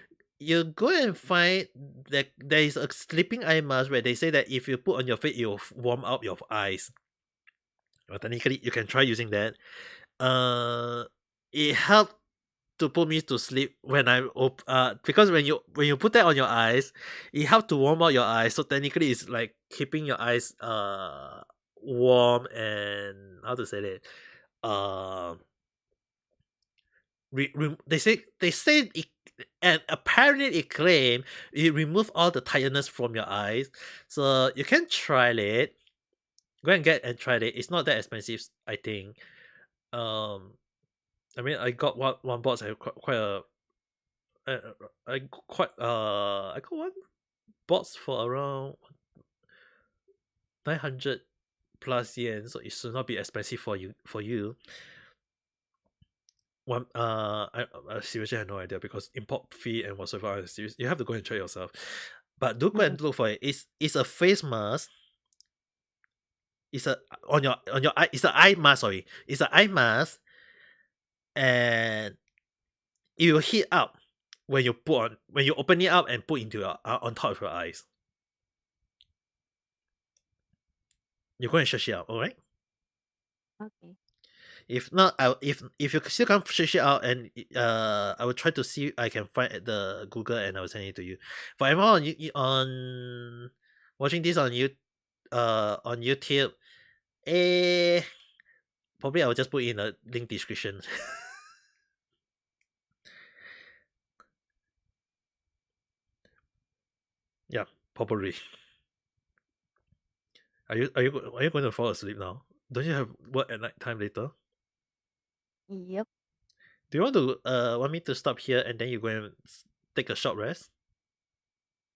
you go and find that there is a sleeping eye mask where they say that if you put on your face, it will warm up your eyes. Well, technically, you can try using that. It helped to put me to sleep when because when you put that on your eyes, it helps to warm up your eyes. So technically, it's like keeping your eyes warm and how to say that they say it, and apparently it claim it remove all the tiredness from your eyes. So you can try it. Go and get and try it. It's not that expensive, I think. I mean, I got one box. I have quite a. I got one box for around 900 plus yen, so it should not be expensive for you. One I seriously have no idea because import fee and whatsoever. You have to go and try yourself. But do go and look for it. It's a face mask. It's a on your eye. It's an eye mask. Sorry, it's an eye mask, and it will heat up when you open it up and put into your on top of your eyes. You're going to search it out, all right? Okay. If not, if you still can't search it out, and I will try to see if I can find at the Google and I will send it to you. For everyone on watching this on YouTube, probably I will just put in a link description. Yeah, probably. Are you going to fall asleep now? Don't you have work at night time later? Yep. Do you want me to stop here and then you go and take a short rest?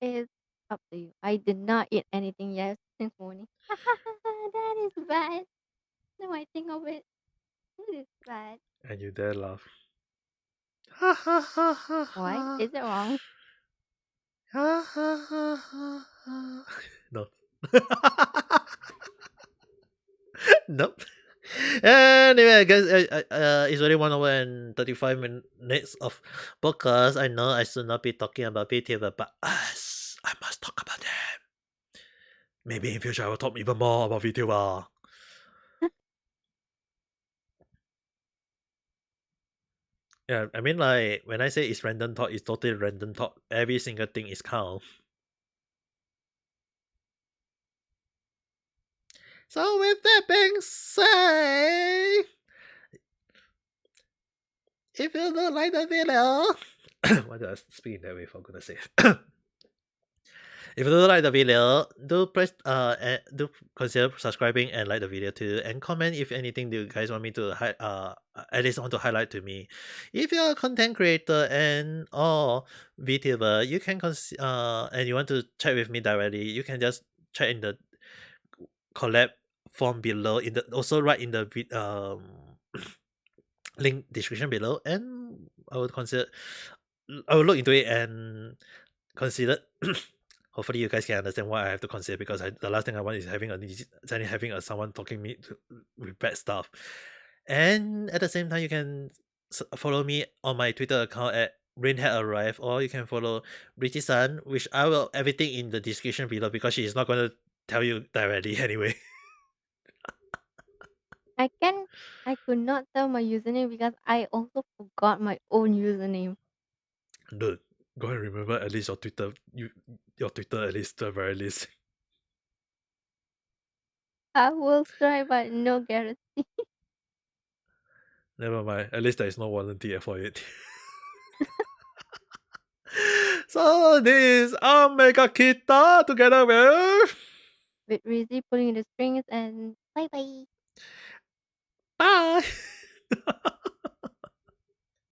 It's up to you. I did not eat anything yet since morning. That is bad. Now I think of it. It is bad. And you dare laugh. Ha ha ha ha Why? ha. Is it wrong? Ha ha ha ha ha. No. Nope. Anyway, guys, it's already 1 hour and 35 minutes of podcast. I know I should not be talking about VTuber, but us, I must talk about them. Maybe in future I will talk even more about VTuber. Yeah, I mean, like, when I say it's random talk, it's totally random talk. Every single thing is count. So with that being said, if you don't like the video, why did I speak in that way, for goodness sake? If you don't like the video, do consider subscribing and like the video too, and comment if anything you guys want me to at least want to highlight to me. If you're a content creator and or VTuber, you can and you want to chat with me directly, you can just chat in the collab form below, in the also right in the link description below, and I would look into it and consider. Hopefully you guys can understand what I have to consider, because the last thing I want is having someone talking me with bad stuff. And at the same time, you can follow me on my Twitter account at RainHadArrive, or you can follow Rizi-san, which I will everything in the description below, because she is not going to tell you directly anyway. I could not tell my username because I also forgot my own username. Dude, go and remember at least your Twitter. Your Twitter at least, the very least. I will try, but no guarantee. Never mind. At least there is no warranty for it. So this is Ame Gakita together with With Rizi pulling the strings, and bye bye.